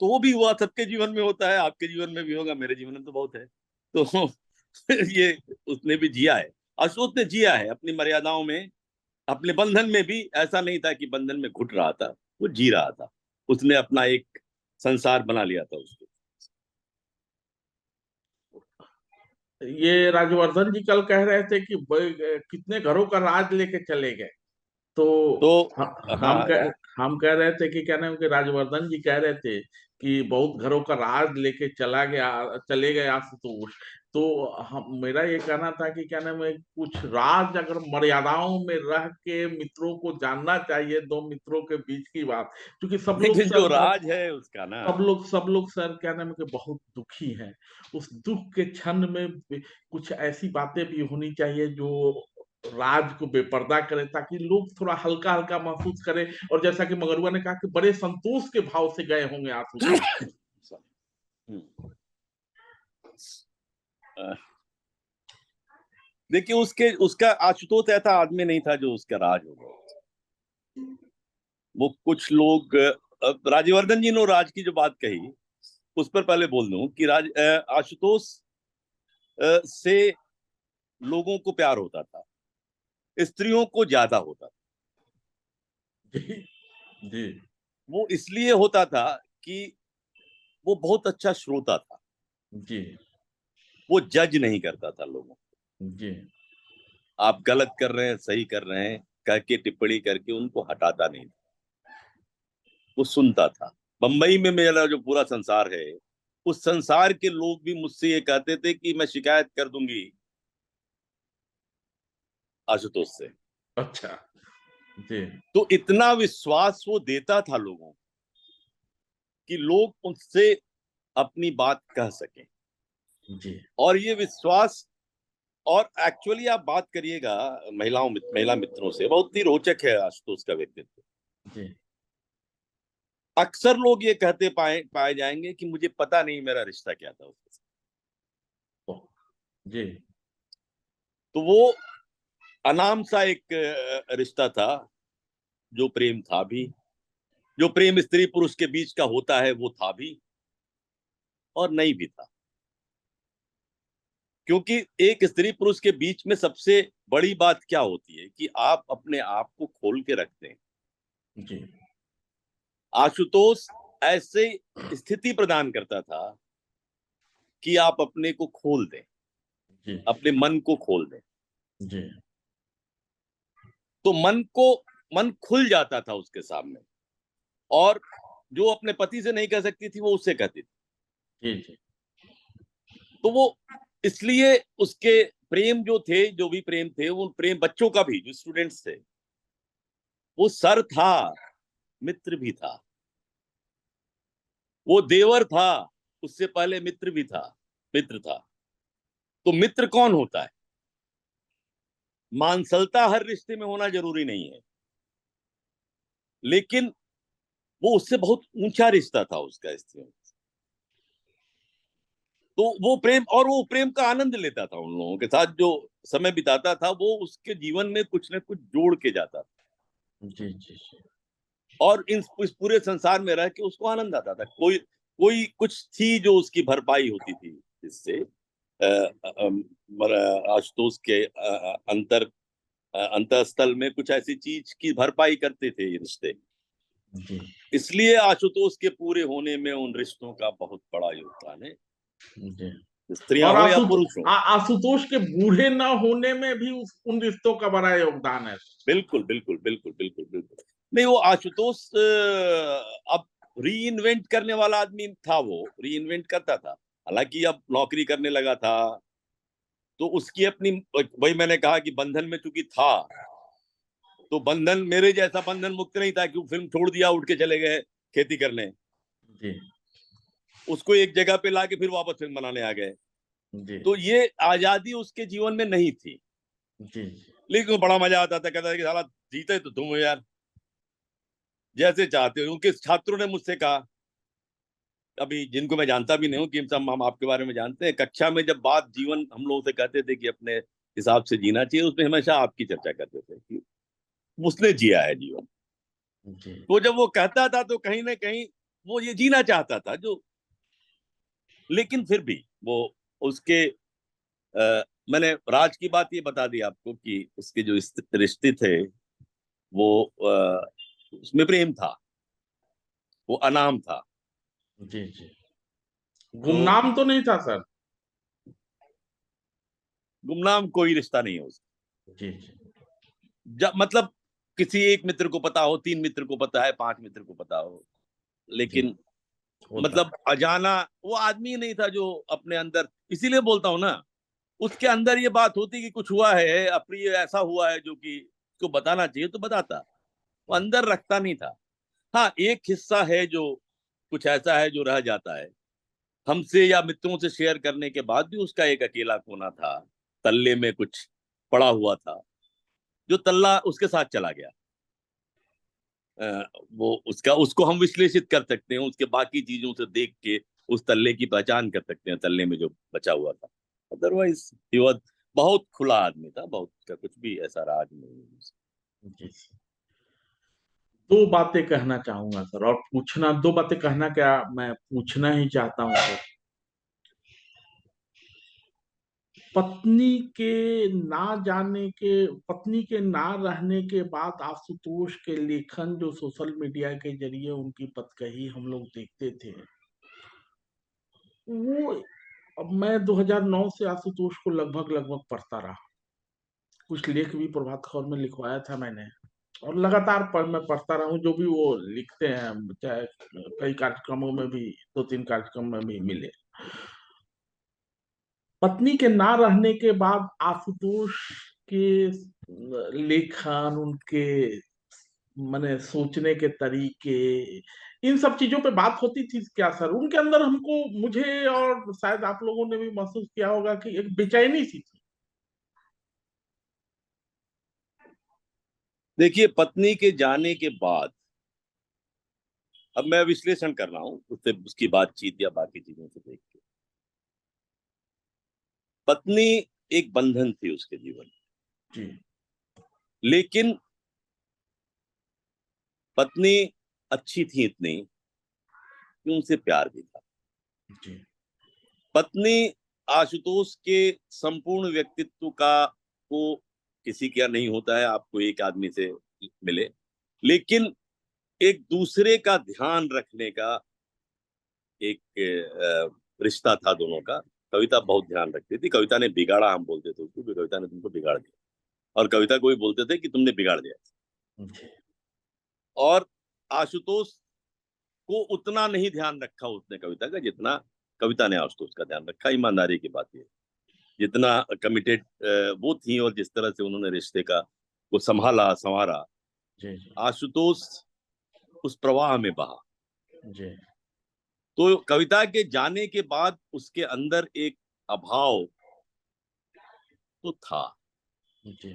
तो वो भी हुआ। सबके जीवन में होता है, आपके जीवन में भी होगा, मेरे जीवन में तो बहुत है। तो ये उसने भी जिया है, अशोक ने जिया है अपनी मर्यादाओं में। अपने बंधन में भी ऐसा नहीं था कि बंधन में घुट रहा था, वो जी रहा था। उसने अपना एक संसार बना लिया था उसको। ये राजवर्धन जी कल कह रहे थे कि कितने घरों का राज लेके चले गए। तो तो हाँ, हम कह रहे थे कि क्या नाम के राजवर्धन जी कह रहे थे कि बहुत घरों का राज लेके चले गए आशुतोष। तो हम मेरा ये कहना था कि क्या नाम है, कुछ राज अगर मर्यादाओं में रह के मित्रों को जानना चाहिए, दो मित्रों के बीच की बात। क्योंकि लेकिन जो राज है उसका ना, सब लोग सर क्या नाम है कि बहुत दुखी हैं। उस दुख के क्षण में कुछ ऐसी बातें भी होनी चाहिए जो राज को बेपर्दा करे, ताकि लोग थोड़ा हल्का हल्का महसूस करें। और जैसा कि मगरुआ ने कहा कि बड़े संतोष के भाव से गए होंगे आशुतोष। अ, देखिए उसके उसका आशुतोष ऐसा आदमी नहीं था जो उसका राज होगा। वो कुछ लोग, राजवर्धन जी ने राज की जो बात कही उस पर पहले बोल दूं कि आशुतोष से लोगों को प्यार होता था, स्त्रियों को ज्यादा होता था। जी जी वो इसलिए होता था कि वो बहुत अच्छा श्रोता था, जी वो जज नहीं करता था लोगों को। जी आप गलत कर रहे हैं, सही कर रहे हैं कह के टिप्पणी करके उनको हटाता नहीं था, वो सुनता था। बंबई में मेरा जो पूरा संसार है, उस संसार के लोग भी मुझसे ये कहते थे कि मैं शिकायत कर दूंगी आशुतोष से। अच्छा। जी तो इतना विश्वास वो देता था लोगों को कि लोग उससे अपनी बात कह सकें। जी और ये विश्वास, और एक्चुअली आप बात करिएगा महिला मित्रों से, बहुत ही रोचक है आशुतोष का व्यक्तित्व। जी अक्सर लोग ये कहते पाए पाए जाएंगे कि मुझे पता नहीं मेरा रिश्ता क्या था उसके साथ। ओ, जी तो वो अनाम सा एक रिश्ता था, जो प्रेम था भी, जो प्रेम स्त्री पुरुष के बीच का होता है वो था भी, और नहीं भी था। क्योंकि एक स्त्री पुरुष के बीच में सबसे बड़ी बात क्या होती है कि आप अपने आप को खोल के रखते हैं। जी आशुतोष ऐसे स्थिति प्रदान करता था कि आप अपने को खोल दें, जी अपने मन को खोल दें। जी तो मन खुल जाता था उसके सामने, और जो अपने पति से नहीं कह सकती थी वो उससे कहती थी। जी जी तो वो इसलिए उसके प्रेम जो थे, जो भी प्रेम थे, वो प्रेम बच्चों का भी, जो स्टूडेंट्स थे, वो सर था, मित्र भी था। वो देवर था, उससे पहले मित्र भी था, मित्र था। तो मित्र कौन होता है? मानसलता हर रिश्ते में होना जरूरी नहीं है, लेकिन वो उससे बहुत ऊंचा रिश्ता था उसका स्त्रियों से। तो वो प्रेम, और वो प्रेम का आनंद लेता था उन लोगों के साथ जो समय बिताता था, वो उसके जीवन में कुछ न कुछ जोड़ के जाता था। जी जी और इस पूरे संसार में रह के उसको आनंद आता था। कोई कोई कुछ थी जो उसकी भरपाई होती थी, जिससे आशुतोष के अंतःस्थल में कुछ ऐसी चीज की भरपाई करते थे ये रिश्ते। जी इसलिए आशुतोष के पूरे होने में उन रिश्तों का बहुत बड़ा योगदान है, जी। स्त्रियां और हो या पुरुष हो। आशुतोष के बूढ़े न होने में भी उन रिश्तों का बड़ा योगदान है। बिल्कुल बिल्कुल बिल्कुल बिल्कुल बिल्कुल। नहीं, वो आशुतोष अब री इन्वेंट करने वाला आदमी था, वो री इन्वेंट करता था। हालांकि अब नौकरी करने लगा था, तो उसकी अपनी, वही मैंने कहा कि बंधन में चूंकि था, तो बंधन मेरे जैसा बंधन मुक्त नहीं था कि फिल्म छोड़ दिया, उठ के चले गए खेती करने। जी उसको एक जगह पे लाके फिर वापस फिल्म बनाने आ गए। जी तो ये आजादी उसके जीवन में नहीं थी, जी लेकिन बड़ा मजा आता था। कहता था कि साला जीते तो तुम हो यार, जैसे चाहते हो। उनके छात्रों ने मुझसे कहा, अभी जिनको मैं जानता भी नहीं हूँ, कि सब हम आपके बारे में जानते हैं, कक्षा में जब बात जीवन हम लोगों से कहते थे कि अपने हिसाब से जीना चाहिए, उसमें हमेशा आपकी चर्चा करते थे कि उसने जिया है जीवन। जी तो जब वो कहता था तो कहीं ना कहीं वो ये जीना चाहता था जो, लेकिन फिर भी वो उसके मैंने राज की बात ये बता दी आपको कि उसके जो रिश्ते थे वो उसमें प्रेम था, वो अनाम था। जी जी। तो गुमनाम तो नहीं था सर? गुमनाम कोई रिश्ता नहीं है उसका। जी जी जब मतलब किसी एक मित्र को पता हो, 3 मित्र को पता है, 5 मित्र को पता हो, जी। लेकिन होता मतलब अजाना वो आदमी नहीं था जो अपने अंदर। इसीलिए बोलता हूं ना, उसके अंदर ये बात होती कि कुछ हुआ है अप्रिय, ऐसा हुआ है जो कि उसको बताना चाहिए तो बताता, वो अंदर रखता नहीं था। हाँ, एक हिस्सा है जो कुछ ऐसा है जो रह जाता है हमसे या मित्रों से शेयर करने के बाद भी, उसका एक अकेला कोना था, तल्ले में कुछ पड़ा हुआ था, जो तल्ला उसके साथ चला गया। वो उसका, उसको हम विश्लेषित कर सकते हैं, उसके बाकी चीजों से देख के उस तल्ले की पहचान कर सकते हैं, तल्ले में जो बचा हुआ था। अदरवाइज बहुत खुला आदमी था, बहुत का कुछ भी ऐसा राज नहीं। जी। दो बातें कहना चाहूंगा सर, और पूछना, दो बातें कहना क्या, मैं पूछना ही चाहता हूँ सर। पत्नी के ना जाने के, पत्नी के ना रहने के बाद आशुतोष के लेखन जो सोशल मीडिया के जरिए उनकी पतकही हम लोग देखते थे, वो, अब मैं 2009 से आशुतोष को लगभग लगभग पढ़ता रहा। कुछ लेख भी प्रभात खबर में लिखवाया था मैंने, और लगातार मैं पढ़ता रहा हूँ जो भी वो लिखते हैं, चाहे कई कार्यक्रमों में भी, 2-3 कार्यक्रम में भी मिले। पत्नी के ना रहने के बाद आशुतोष के लेखन, उनके माने सोचने के तरीके, इन सब चीजों पे बात होती थी क्या सर? उनके अंदर हमको, मुझे और शायद आप लोगों ने भी महसूस किया होगा कि एक बेचैनी सी थी। देखिए, पत्नी के जाने के बाद, अब मैं विश्लेषण कर रहा हूँ उससे, उसकी बातचीत या बाकी चीजों से देख के, पत्नी एक बंधन थी उसके जीवन में। जी लेकिन पत्नी अच्छी थी इतनी कि उनसे प्यार भी था। जी पत्नी आशुतोष के संपूर्ण व्यक्तित्व का को, किसी का नहीं होता है, आपको एक आदमी से मिले, लेकिन एक दूसरे का ध्यान रखने का एक रिश्ता था दोनों का। कविता बहुत ध्यान रखती थी। कविता ने बिगाड़ा, हम बोलते थे उसको, कविता ने तुमको बिगाड़ दिया, और कविता को भी बोलते थे कि तुमने बिगाड़ दिया। जी और आशुतोष को उतना नहीं ध्यान रखा उसने कविता का, जितना कविता ने आशुतोष का ध्यान रखा। ईमानदारी की बात है, जितना कमिटेड वो थी, और जिस तरह से उन्होंने रिश्ते का को संभाला संवारा, जी जी आशुतोष उस प्रवाह में बहा। जी तो कविता के जाने के बाद उसके अंदर एक अभाव तो था, जी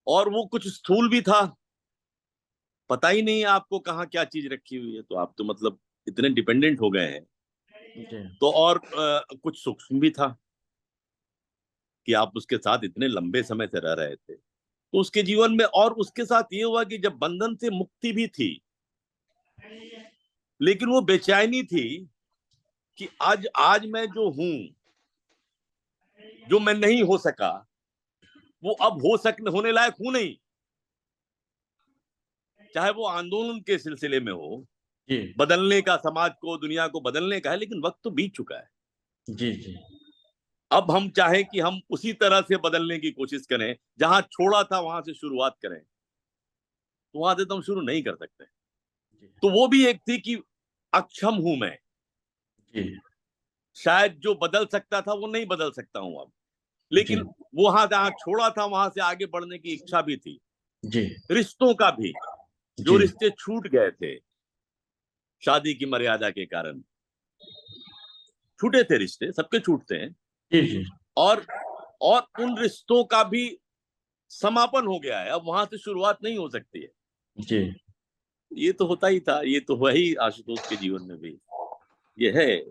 और वो कुछ स्थूल भी था। पता ही नहीं आपको कहाँ क्या चीज रखी हुई है, तो आप तो मतलब इतने डिपेंडेंट हो गए हैं। जी तो और कुछ सूक्ष्म भी था कि आप उसके साथ इतने लंबे समय से रह रहे थे। तो उसके जीवन में, और उसके साथ ये हुआ कि जब बंधन से मुक्ति भी थी, लेकिन वो बेचैनी थी कि आज आज मैं जो हूं, जो मैं नहीं हो सका, वो अब होने लायक हूं नहीं। चाहे वो आंदोलन के सिलसिले में हो, जी बदलने का, समाज को, दुनिया को बदलने का है, लेकिन वक्त तो बीत चुका है। जी जी अब हम चाहें कि हम उसी तरह से बदलने की कोशिश करें, जहां छोड़ा था वहां से शुरुआत करें, तो वहां से तो हम शुरू नहीं कर सकते। जी तो वो भी एक थी कि अक्षम हूं मैं, जी शायद जो बदल सकता था वो नहीं बदल सकता हूं अब, जी लेकिन वहां जहां छोड़ा था वहां से आगे बढ़ने की इच्छा भी थी। जी रिश्तों का भी, जो जी रिश्ते छूट गए थे शादी की मर्यादा के कारण, छूटे थे रिश्ते, सबके छूटते हैं, जी जी और और उन रिश्तों का भी समापन हो गया है, अब वहां से शुरुआत नहीं हो सकती है। जी ये तो होता ही था, ये तो हुआ ही आशुतोष के जीवन में भी, ये है।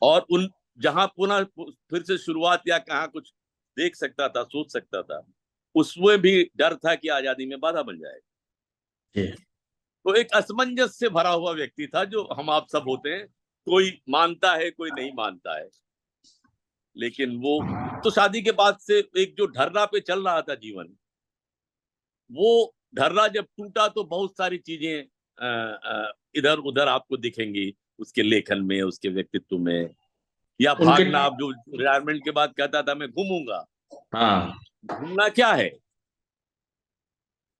और उन जहां पुनः फिर से शुरुआत या कहाँ कुछ देख सकता था, सोच सकता था, उसमें भी डर था कि आजादी में बाधा बन जाएगा। जी तो एक असमंजस से भरा हुआ व्यक्ति था, जो हम आप सब होते हैं, कोई मानता है कोई नहीं मानता है। लेकिन वो तो शादी के बाद से एक जो ढर्रा पे चल रहा था जीवन, वो ढर्रा जब टूटा तो बहुत सारी चीजें इधर उधर आपको दिखेंगी, उसके लेखन में, उसके व्यक्तित्व में। या उनके भागना, अब जो रिटायरमेंट के बाद कहता था मैं घूमूंगा, हाँ घूमना क्या है?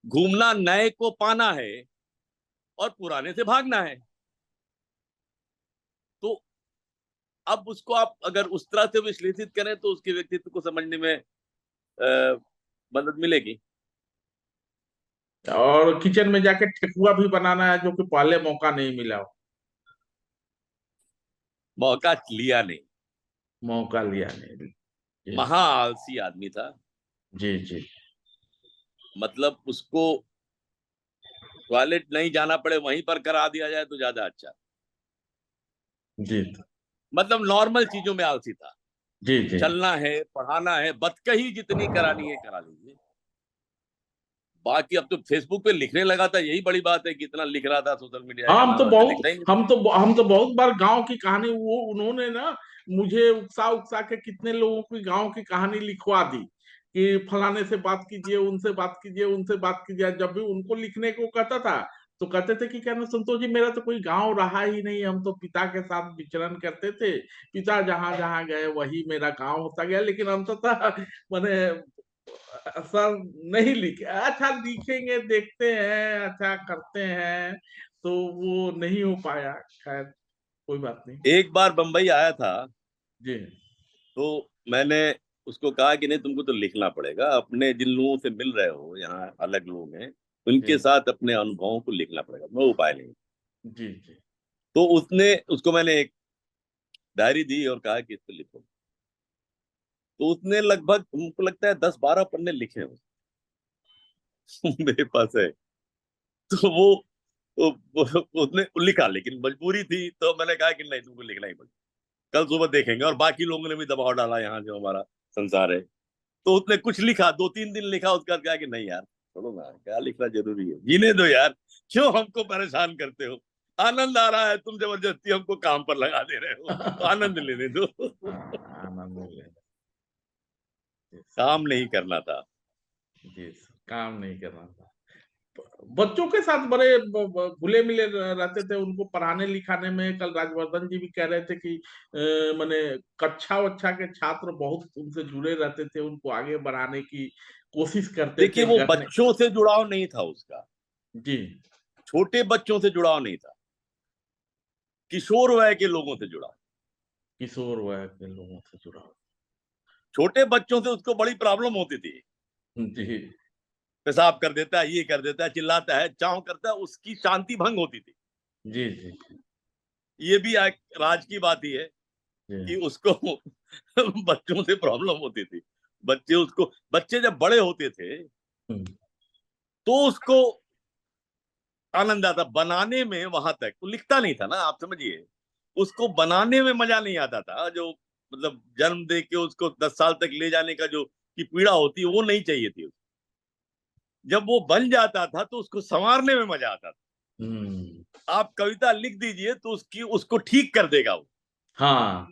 घूमना नए को पाना है और पुराने से भागना है। तो अब उसको आप अगर उस तरह से विश्लेषित करें तो उसके व्यक्तित्व को समझने में मदद मिलेगी। और किचन में जाके ठेकुआ भी बनाना है, जो कि पहले मौका नहीं मिला हो। मौका लिया नहीं। मौका लिया नहीं। जी महा आलसी आदमी था। जी जी मतलब उसको टॉयलेट नहीं जाना पड़े, वहीं पर करा दिया जाए तो ज्यादा अच्छा। जी मतलब नॉर्मल चीजों में आलसी था। जी जी चलना है, पढ़ाना है, बतकही जितनी करानी है करा लीजिए। बाकी अब तो फेसबुक पे लिखने लगा था, यही बड़ी बात है कि इतना लिख रहा था सोशल मीडिया के हाँ, अलावा, तो लिखता ही नहीं। हम तो बहुत बार गांव की कहानी, वो उन्होंने ना मुझे उकसा उकसा के कितने लोगों की गांव की कहानी लिखवा दी कि फलाने से बात कीजिए, उनसे बात कीजिए, उनसे बात कीजिए। जब भी उनको लिखने को कहता था तो कहते थे कि क्या ना संतोष जी, मेरा तो कोई गांव रहा ही नहीं, हम तो पिता के साथ विचरण करते थे, पिता जहां जहां गए वही मेरा गांव होता गया। लेकिन अंततः मैंने सर नहीं लिखे। अच्छा, लिखेंगे, देखते हैं, अच्छा करते हैं, तो वो नहीं हो पाया। खैर, कोई बात नहीं। एक बार बंबई आया था, जी तो मैंने उसको कहा कि नहीं, तुमको तो लिखना पड़ेगा, अपने जिन लोगों से मिल रहे हो, यहाँ अलग लोग हैं, जी उनके साथ अपने अनुभवों को लिखना पड़ेगा, वो उपाय नहीं। जी जी तो उसको मैंने एक डायरी दी और कहा कि इस पे लिखो। तो उसने लगभग, हमको लगता है 10-12 पन्ने लिखे हैं मेरे पास है। तो उसने लिखा, लेकिन मजबूरी थी, तो मैंने कहा कि नहीं, तुमको लिखना ही पड़ेगा, कल सुबह देखेंगे। और बाकी लोगों ने भी दबाव डाला, यहाँ जो हमारा संसार है। तो उसने कुछ लिखा, 2-3 दिन लिखा, उसके बाद कहा कि नहीं यार, छोड़ो ना, क्या लिखना जरूरी है, जीने दो यार, क्यों हमको परेशान करते हो? आनंद आ रहा है, तुम जबरदस्ती हमको काम पर लगा दे रहे हो, तो आनंद लेने दो। आनंद ले। जी काम नहीं करना था। जी सर, काम नहीं करना था। बच्चों के साथ बड़े घुले मिले रहते थे, उनको पढ़ाने लिखाने में। कल राजवर्धन जी भी कह रहे थे कि माने कक्षा वक्षा के छात्र बहुत उनसे जुड़े रहते थे, उनको आगे बढ़ाने की कोशिश करते देखिए, थे, वो करने। बच्चों से जुड़ाव नहीं था उसका, जी छोटे बच्चों से जुड़ाव नहीं था, किशोर वय के लोगों से जुड़ाव। किशोर वय के लोगों से जुड़ा। छोटे बच्चों से उसको बड़ी प्रॉब्लम होती थी। जी पेशाब कर देता है, ये कर देता है, चिल्लाता है, चाव करता है, उसकी शांति भंग होती थी। जी जी ये भी एक राज की बात ही है कि जी उसको बच्चों से प्रॉब्लम होती थी। बच्चे जब बड़े होते थे हम्म, तो उसको आनंद आता, बनाने में वहां तक वो लिखता नहीं था ना, आप समझिए। उसको बनाने में मजा नहीं आता था, जो मतलब जन्म दे के उसको 10 साल तक ले जाने का जो की पीड़ा होती है, वो नहीं चाहिए थी। जब वो बन जाता था तो उसको संवारने में मजा आता था। हम्म, आप कविता लिख दीजिए तो उसको ठीक कर देगा हाँ।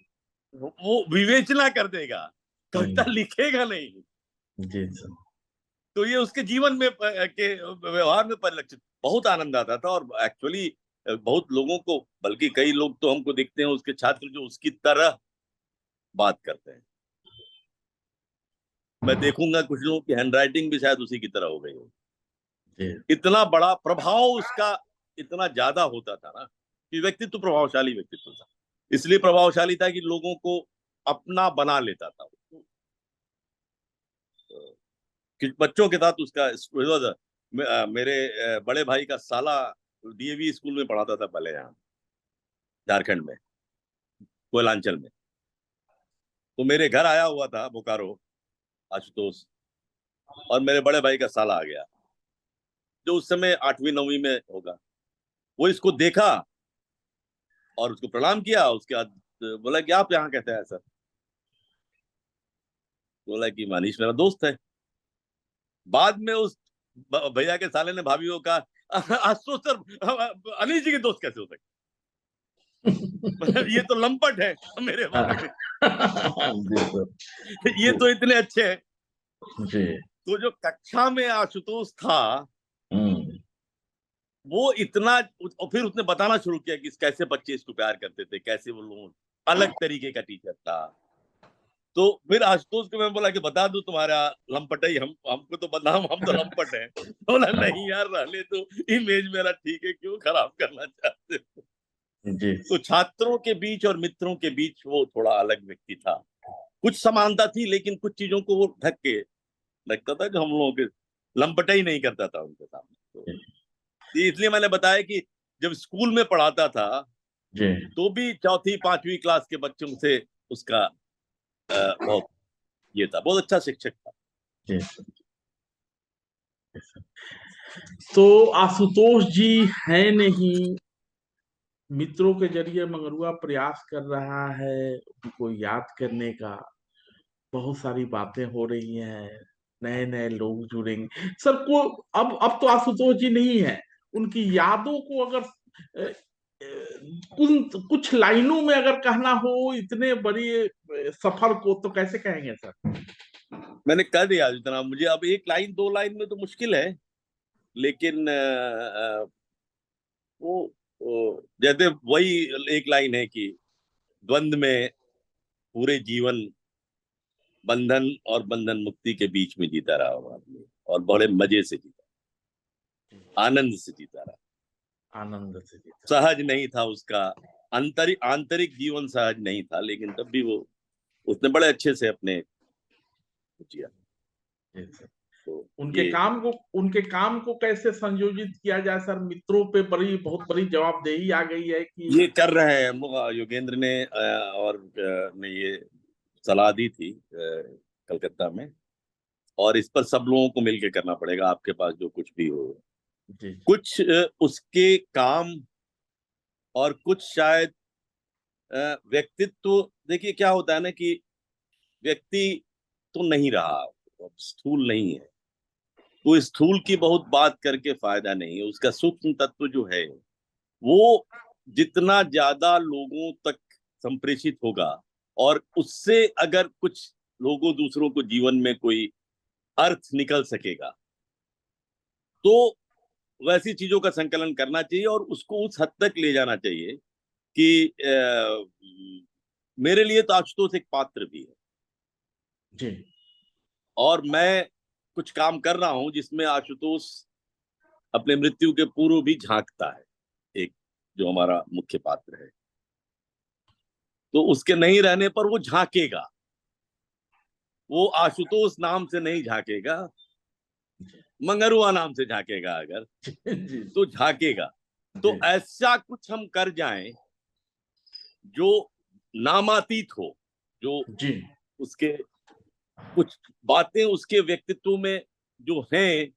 वो विवेचना कर देगा, कविता हम्म, लिखेगा नहीं। जी सर। तो ये उसके जीवन में के व्यवहार में परिलक्षित, बहुत आनंद आता था। और एक्चुअली बहुत लोगों को, बल्कि कई लोग तो हमको दिखते हैं उसके छात्र जो उसकी तरह बात करते हैं। मैं देखूंगा कुछ लोगों की हैंडराइटिंग भी शायद उसी की तरह हो गई हो। जी। इतना बड़ा प्रभाव उसका इतना ज्यादा होता था ना, कि व्यक्तित्व प्रभावशाली व्यक्तित्व था। इसलिए प्रभावशाली था कि लोगों को अपना बना लेता था। कि बच्चों के साथ उसका मेरे बड़े भाई का साला डीएवी स्कूल में पढ़ाता था पहले, यहाँ झारखंड में, कोयलांचल में। तो मेरे घर आया हुआ था बोकारो, आशुतोष, और मेरे बड़े भाई का साला आ गया, जो उस समय 8वीं 9वीं में होगा। वो इसको देखा और उसको प्रणाम किया। उसके बाद बोला कि आप यहाँ कहते हैं सर? बोला कि मनीष मेरा दोस्त है। बाद में उस भैया के साले ने भाभी को कहा, आशुतोष सर अनिल जी के दोस्त कैसे हो सकते? ये तो लंपट है मेरे बारे में, जी सर। ये तो इतने अच्छे हैं। जी। तो जो कक्षा में आशुतोष था, हम्म। वो इतना, और फिर उसने बताना शुरू किया कि कैसे बच्चे इसको प्यार करते थे, कैसे वो लोग, अलग तरीके का टीचर था। तो फिर आशुतोष को मैं बोला कि बता दूं तुम्हारा लंपट है, हम हमको तो बदनाम, हम तो लंपट है। बोला नहीं यार, रहने तो, इमेज मेरा ठीक है, क्यों खराब करना चाहते हो? जी। तो छात्रों के बीच और मित्रों के बीच वो थोड़ा अलग व्यक्ति था। कुछ समानता थी, लेकिन कुछ चीजों को वो ढक के रखता था, जो हम लोगों के लंपटा ही नहीं करता था उनके सामने। तो इसलिए मैंने बताया कि जब स्कूल में पढ़ाता था, जी। तो भी 4th 5वीं क्लास के बच्चों से उसका बहुत ये था, बहुत अच्छा शिक्षक था। जी। तो आशुतोष जी है नहीं, मित्रों के जरिए मंगरुआ प्रयास कर रहा है उनको याद करने का। बहुत सारी बातें हो रही हैं, नए नए लोग जुड़ेंगे सर को। अब तो आशुतोष जी नहीं है, उनकी यादों को अगर कुछ लाइनों में अगर कहना हो इतने बड़े सफर को, तो कैसे कहेंगे सर? मैंने कर दिया जितना मुझे, अब एक लाइन 2 लाइन में तो मुश्किल है। लेकिन जैसे वही एक लाइन है कि द्वंद में पूरे जीवन, बंधन और बंधन मुक्ति के बीच में जीता रहा वो आदमी, और बड़े मजे से जीता, आनंद से जीता रहा। आनंद से जीता। सहज नहीं था उसका, आंतरिक जीवन सहज नहीं था, लेकिन तब भी वो, उसने बड़े अच्छे से अपने जिया। जी सर। तो उनके ये काम को उनके काम को कैसे संयोजित किया जाए सर? मित्रों पे बहुत बड़ी जवाबदेही आ गई है कि। ये कर रहे हैं योगेंद्र ने, और ने ये सलाह दी थी कलकत्ता में। और इस पर सब लोगों को मिलकर करना पड़ेगा, आपके पास जो कुछ भी हो। जी। कुछ उसके काम, और कुछ शायद व्यक्तित्व। देखिए क्या होता है ना, कि व्यक्ति तो नहीं रहा, अब स्थूल नहीं है, तो स्थूल की बहुत बात करके फायदा नहीं है। उसका सूक्ष्म तत्व जो है, वो जितना ज्यादा लोगों तक संप्रेषित होगा, और उससे अगर कुछ लोगों दूसरों को जीवन में कोई अर्थ निकल सकेगा, तो वैसी चीजों का संकलन करना चाहिए, और उसको उस हद तक ले जाना चाहिए कि मेरे लिए तो आशुतोष एक पात्र भी है। जी। और मैं कुछ काम कर रहा हूं जिसमें आशुतोष अपने मृत्यु के पूर्व भी झांकता है, एक जो हमारा मुख्य पात्र है। तो उसके नहीं रहने पर वो झांकेगा, वो आशुतोष नाम से नहीं झांकेगा, मंगरुआ नाम से झांकेगा अगर, जी। तो झांकेगा। तो जी। ऐसा कुछ हम कर जाएं जो नामातीत हो, जो जी। उसके कुछ बातें उसके व्यक्तित्व में जो हैं,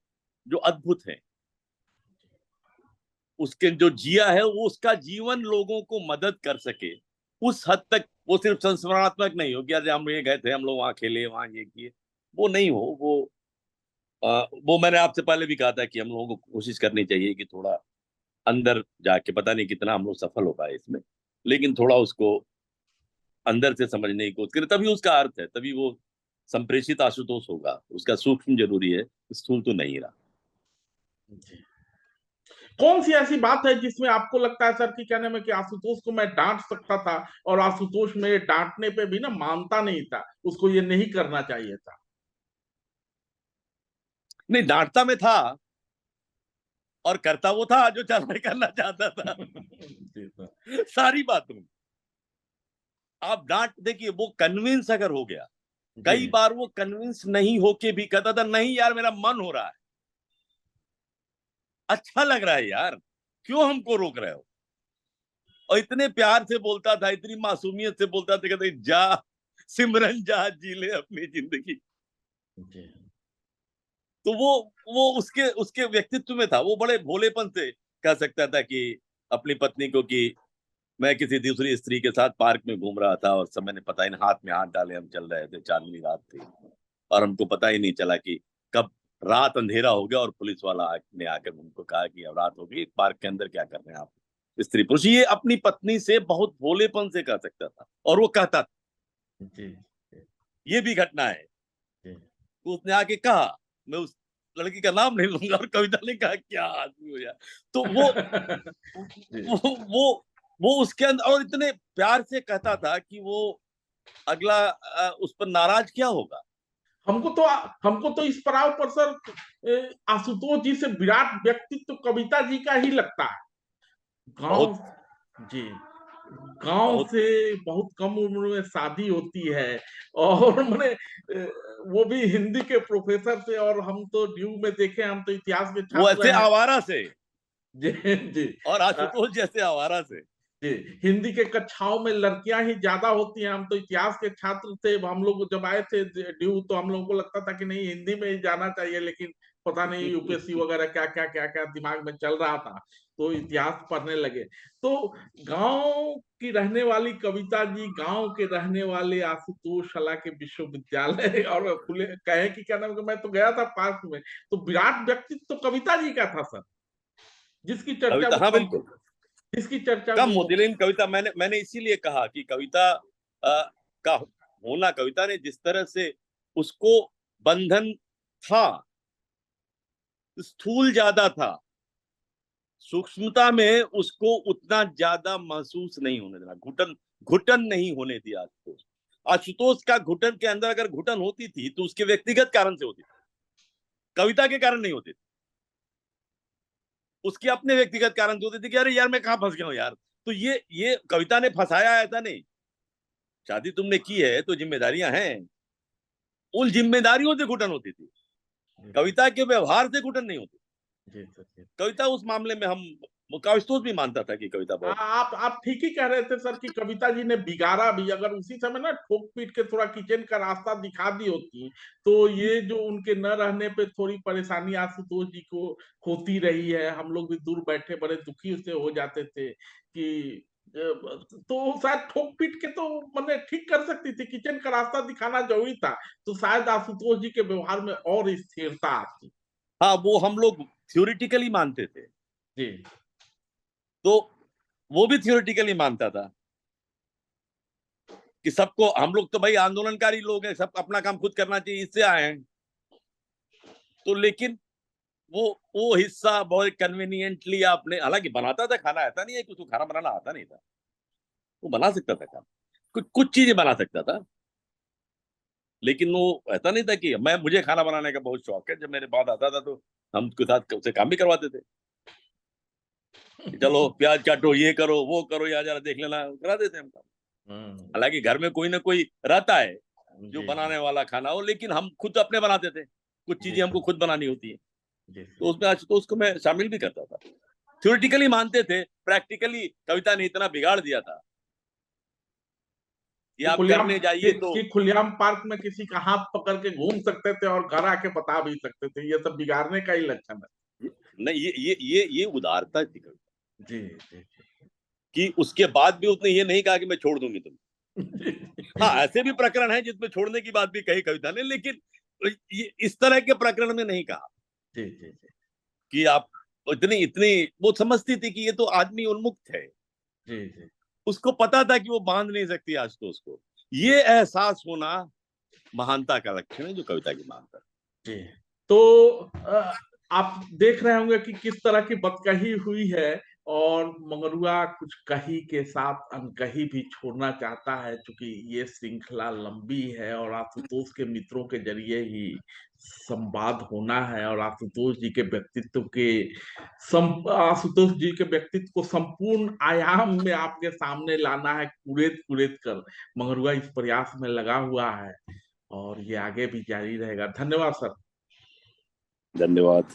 जो अद्भुत हैं, उसके जो जिया है, वो उसका जीवन लोगों को मदद कर सके उस हद तक। वो सिर्फ संस्मरणात्मक नहीं हो कि अरे हम ये गए थे, हम लोग वहां खेले, वहां ये किए, वो नहीं हो। वो मैंने आपसे पहले भी कहा था कि हम लोगों को कोशिश करनी चाहिए कि थोड़ा अंदर जाके पता नहीं कितना हम लोग सफल हो पाए इसमें, लेकिन थोड़ा उसको अंदर से समझने की कोशिश करें, तभी उसका अर्थ है, तभी वो संप्रेषित आशुतोष होगा। उसका सूक्ष्म जरूरी है, स्थूल तो नहीं रहा। जी। कौन सी ऐसी बात है जिसमें आपको लगता है सर कि कहने में कि आशुतोष को मैं डांट सकता था और आशुतोष मेरे डांटने पे भी ना मानता नहीं था, उसको ये नहीं करना चाहिए था? नहीं, डांटता में था और करता वो था जो चालाकी करना चाहता था। जी सर। सारी बातों में आप डांट देखिए, वो कन्विंस अगर हो गया, जी कई बार वो कन्विंस नहीं होके भी कहता था नहीं यार मेरा मन हो रहा है, अच्छा लग रहा है यार, क्यों हमको रोक रहे हो। और इतने प्यार से बोलता था, इतनी मासूमियत से बोलता था, कहते जा सिमरन जा जी ले अपनी जिंदगी। जी। तो वो उसके उसके व्यक्तित्व में था, वो बड़े भोलेपन से कह सकता था कि अपनी पत्नी को कि मैं किसी दूसरी स्त्री के साथ पार्क में घूम रहा था और समय ने पता ही नहीं, हाथ में हाथ डाले हम चल रहे थे, चांदनी रात थी और हमको पता ही नहीं चला कि कब रात अंधेरा हो गया और पुलिस वाला ने आकर उनको कहा कि अब रात हो गई, पार्क के अंदर क्या कर रहे हैं आप स्त्री पुरुष। ये अपनी पत्नी से बहुत भोलेपन से कह सकता था और वो कहता था। जी। ये भी घटना है, जी। तो उसने आके कहा, मैं उस लड़की का नाम नहीं लूंगा, और कविता ने कहा क्या आदमी हो यार। तो जी। वो उसके अंदर, और इतने प्यार से कहता था कि वो अगला उस पर नाराज क्या होगा। हमको तो इस पड़ाव पर सर आशुतोष जी से विराट व्यक्तित्व कविता जी का ही लगता है। गांव। बहुत जी। गांव बहुत से बहुत कम उम्र में शादी होती है और मैंने वो भी हिंदी के प्रोफेसर से, और हम तो ड्यू में देखे, हम तो इतिहास के वो छात्र ऐसे हैं। आवारा से, जी। जी। और आशुतोष जैसे आवारा से। जी। हिंदी के कक्षाओं में लड़कियां ही ज्यादा होती हैं, हम तो इतिहास के छात्र थे, हम लोग जब आए थे ड्यू तो हम लोगों को लगता था कि नहीं हिंदी में ही जाना चाहिए, लेकिन पता नहीं यूपीएससी वगैरह क्या क्या क्या क्या दिमाग में चल रहा था, तो इतिहास पढ़ने लगे। तो गांव की रहने वाली कविता जी, गांव के रहने वाले आशुतोष शला के विश्वविद्यालय और खुले कहे कि क्या नाम है, मैं तो गया था पार्क में, तो विराट व्यक्तित्व तो कविता जी का था सर, जिसकी चर्चा कविता, वो हाँ कम बिल्कुल जिसकी चर्चा कम वो होती, लेकिन कविता मैंने मैंने इसीलिए कहा कि कविता का होना, कविता ने जिस तरह से उसको बंधन था, स्थूल ज्यादा था, सूक्ष्मता में उसको उतना ज्यादा महसूस नहीं होने देना, घुटन घुटन नहीं होने दिया आशुतोष। आशुतोष का घुटन के अंदर अगर घुटन होती थी तो उसके व्यक्तिगत कारण से होती थी, कविता के कारण नहीं होती थी। उसके अपने व्यक्तिगत कारण से होती थी कि अरे यार मैं कहाँ फंस गया हूँ यार। तो ये कविता ने फंसाया, ऐसा नहीं। शादी तुमने की है तो जिम्मेदारियां हैं, उन जिम्मेदारियों से घुटन होती थी, कविता के व्यवहार से घुटन नहीं होती। जी सर। जी। कविता उस मामले में हम, काविस्तोष भी मानता था कि कविता बहुत। आप ठीक ही कह रहे थे सर कि कविता जी ने बिगाड़ा भी, अगर उसी समय ना ठोक पीट के थोड़ा किचन का रास्ता दिखा दी होती तो ये जो उनके न रहने पे थोड़ी परेशानी आशुतोष जी को होती रही है, हम लोग भी दूर बैठे बड़े दुखी से हो जाते थे कि तो शायद ठोक पीट के तो मैंने ठीक कर सकती थी, किचन का रास्ता दिखाना जरूरी था, तो शायद आशुतोष जी के व्यवहार में और स्थिरता आती। हाँ, वो हम लोग थ्योरिटिकली मानते थे, जी। तो वो भी थियोरिटिकली मानता था कि सबको, हम लोग तो भाई आंदोलनकारी लोग हैं, सब अपना काम खुद करना चाहिए, इससे आए हैं। तो लेकिन वो वो हिस्सा बहुत कन्वीनियंटली आपने, हालांकि बनाता था खाना, ऐसा नहीं है कि उसको खाना बनाना आता नहीं था, वो बना सकता था खाना, कुछ कुछ चीजें बना सकता था, लेकिन वो ऐसा नहीं था कि मैं, मुझे खाना बनाने का बहुत शौक है, जब मेरे बाद आता था तो हम उसके साथ उसे काम भी करवाते थे कि चलो प्याज काटो, ये करो वो करो, या जरा देख लेना, करा देते हम काम। हालांकि घर में कोई ना कोई रहता है जो जी। जी। बनाने वाला खाना हो, लेकिन हम खुद अपने बनाते थे, कुछ जी चीजें हमको सर। खुद बनानी होती है, जी तो उसमें आज तो उसको मैं शामिल भी करता था। थ्योरेटिकली मानते थे, प्रैक्टिकली कविता ने इतना बिगाड़ दिया था कि कि आप खुलेआम करने जाइए तो। कि खुलेआम पार्क में किसी का हाथ पकड़ के घूम सकते थे और घर आके बता भी सकते थे, ये सब बिगाड़ने का ही लक्षण है। नहीं, ये उदारता थी कविता जी। जी। कि उसके बाद भी उसने ये नहीं कहा कि मैं छोड़ दूंगी तुम। जी। हाँ, ऐसे भी प्रकरण है जिसमें छोड़ने की बात भी कही कविता ने, लेकिन ये इस तरह के प्रकरण में नहीं कहा जी। जी। कि आप इतनी इतनी वो समझती थी कि ये तो आदमी उन्मुक्त है, जी जी उसको पता था कि वो बांध नहीं सकती आशुतोष को। ये एहसास होना महानता का लक्षण है, जो कविता की महानता। जी। तो आप देख रहे होंगे कि किस तरह की बदकही हुई है, और मंगरुआ कुछ कही के साथ अनकही भी छोड़ना चाहता है, क्योंकि ये श्रृंखला लंबी है और आशुतोष के मित्रों के जरिए ही संवाद होना है, और आशुतोष जी के व्यक्तित्व के आशुतोष जी के व्यक्तित्व को संपूर्ण आयाम में आपके सामने लाना है, कुरेद कुरेद कर मंगरुआ इस प्रयास में लगा हुआ है, और ये आगे भी जारी रहेगा। धन्यवाद सर। धन्यवाद।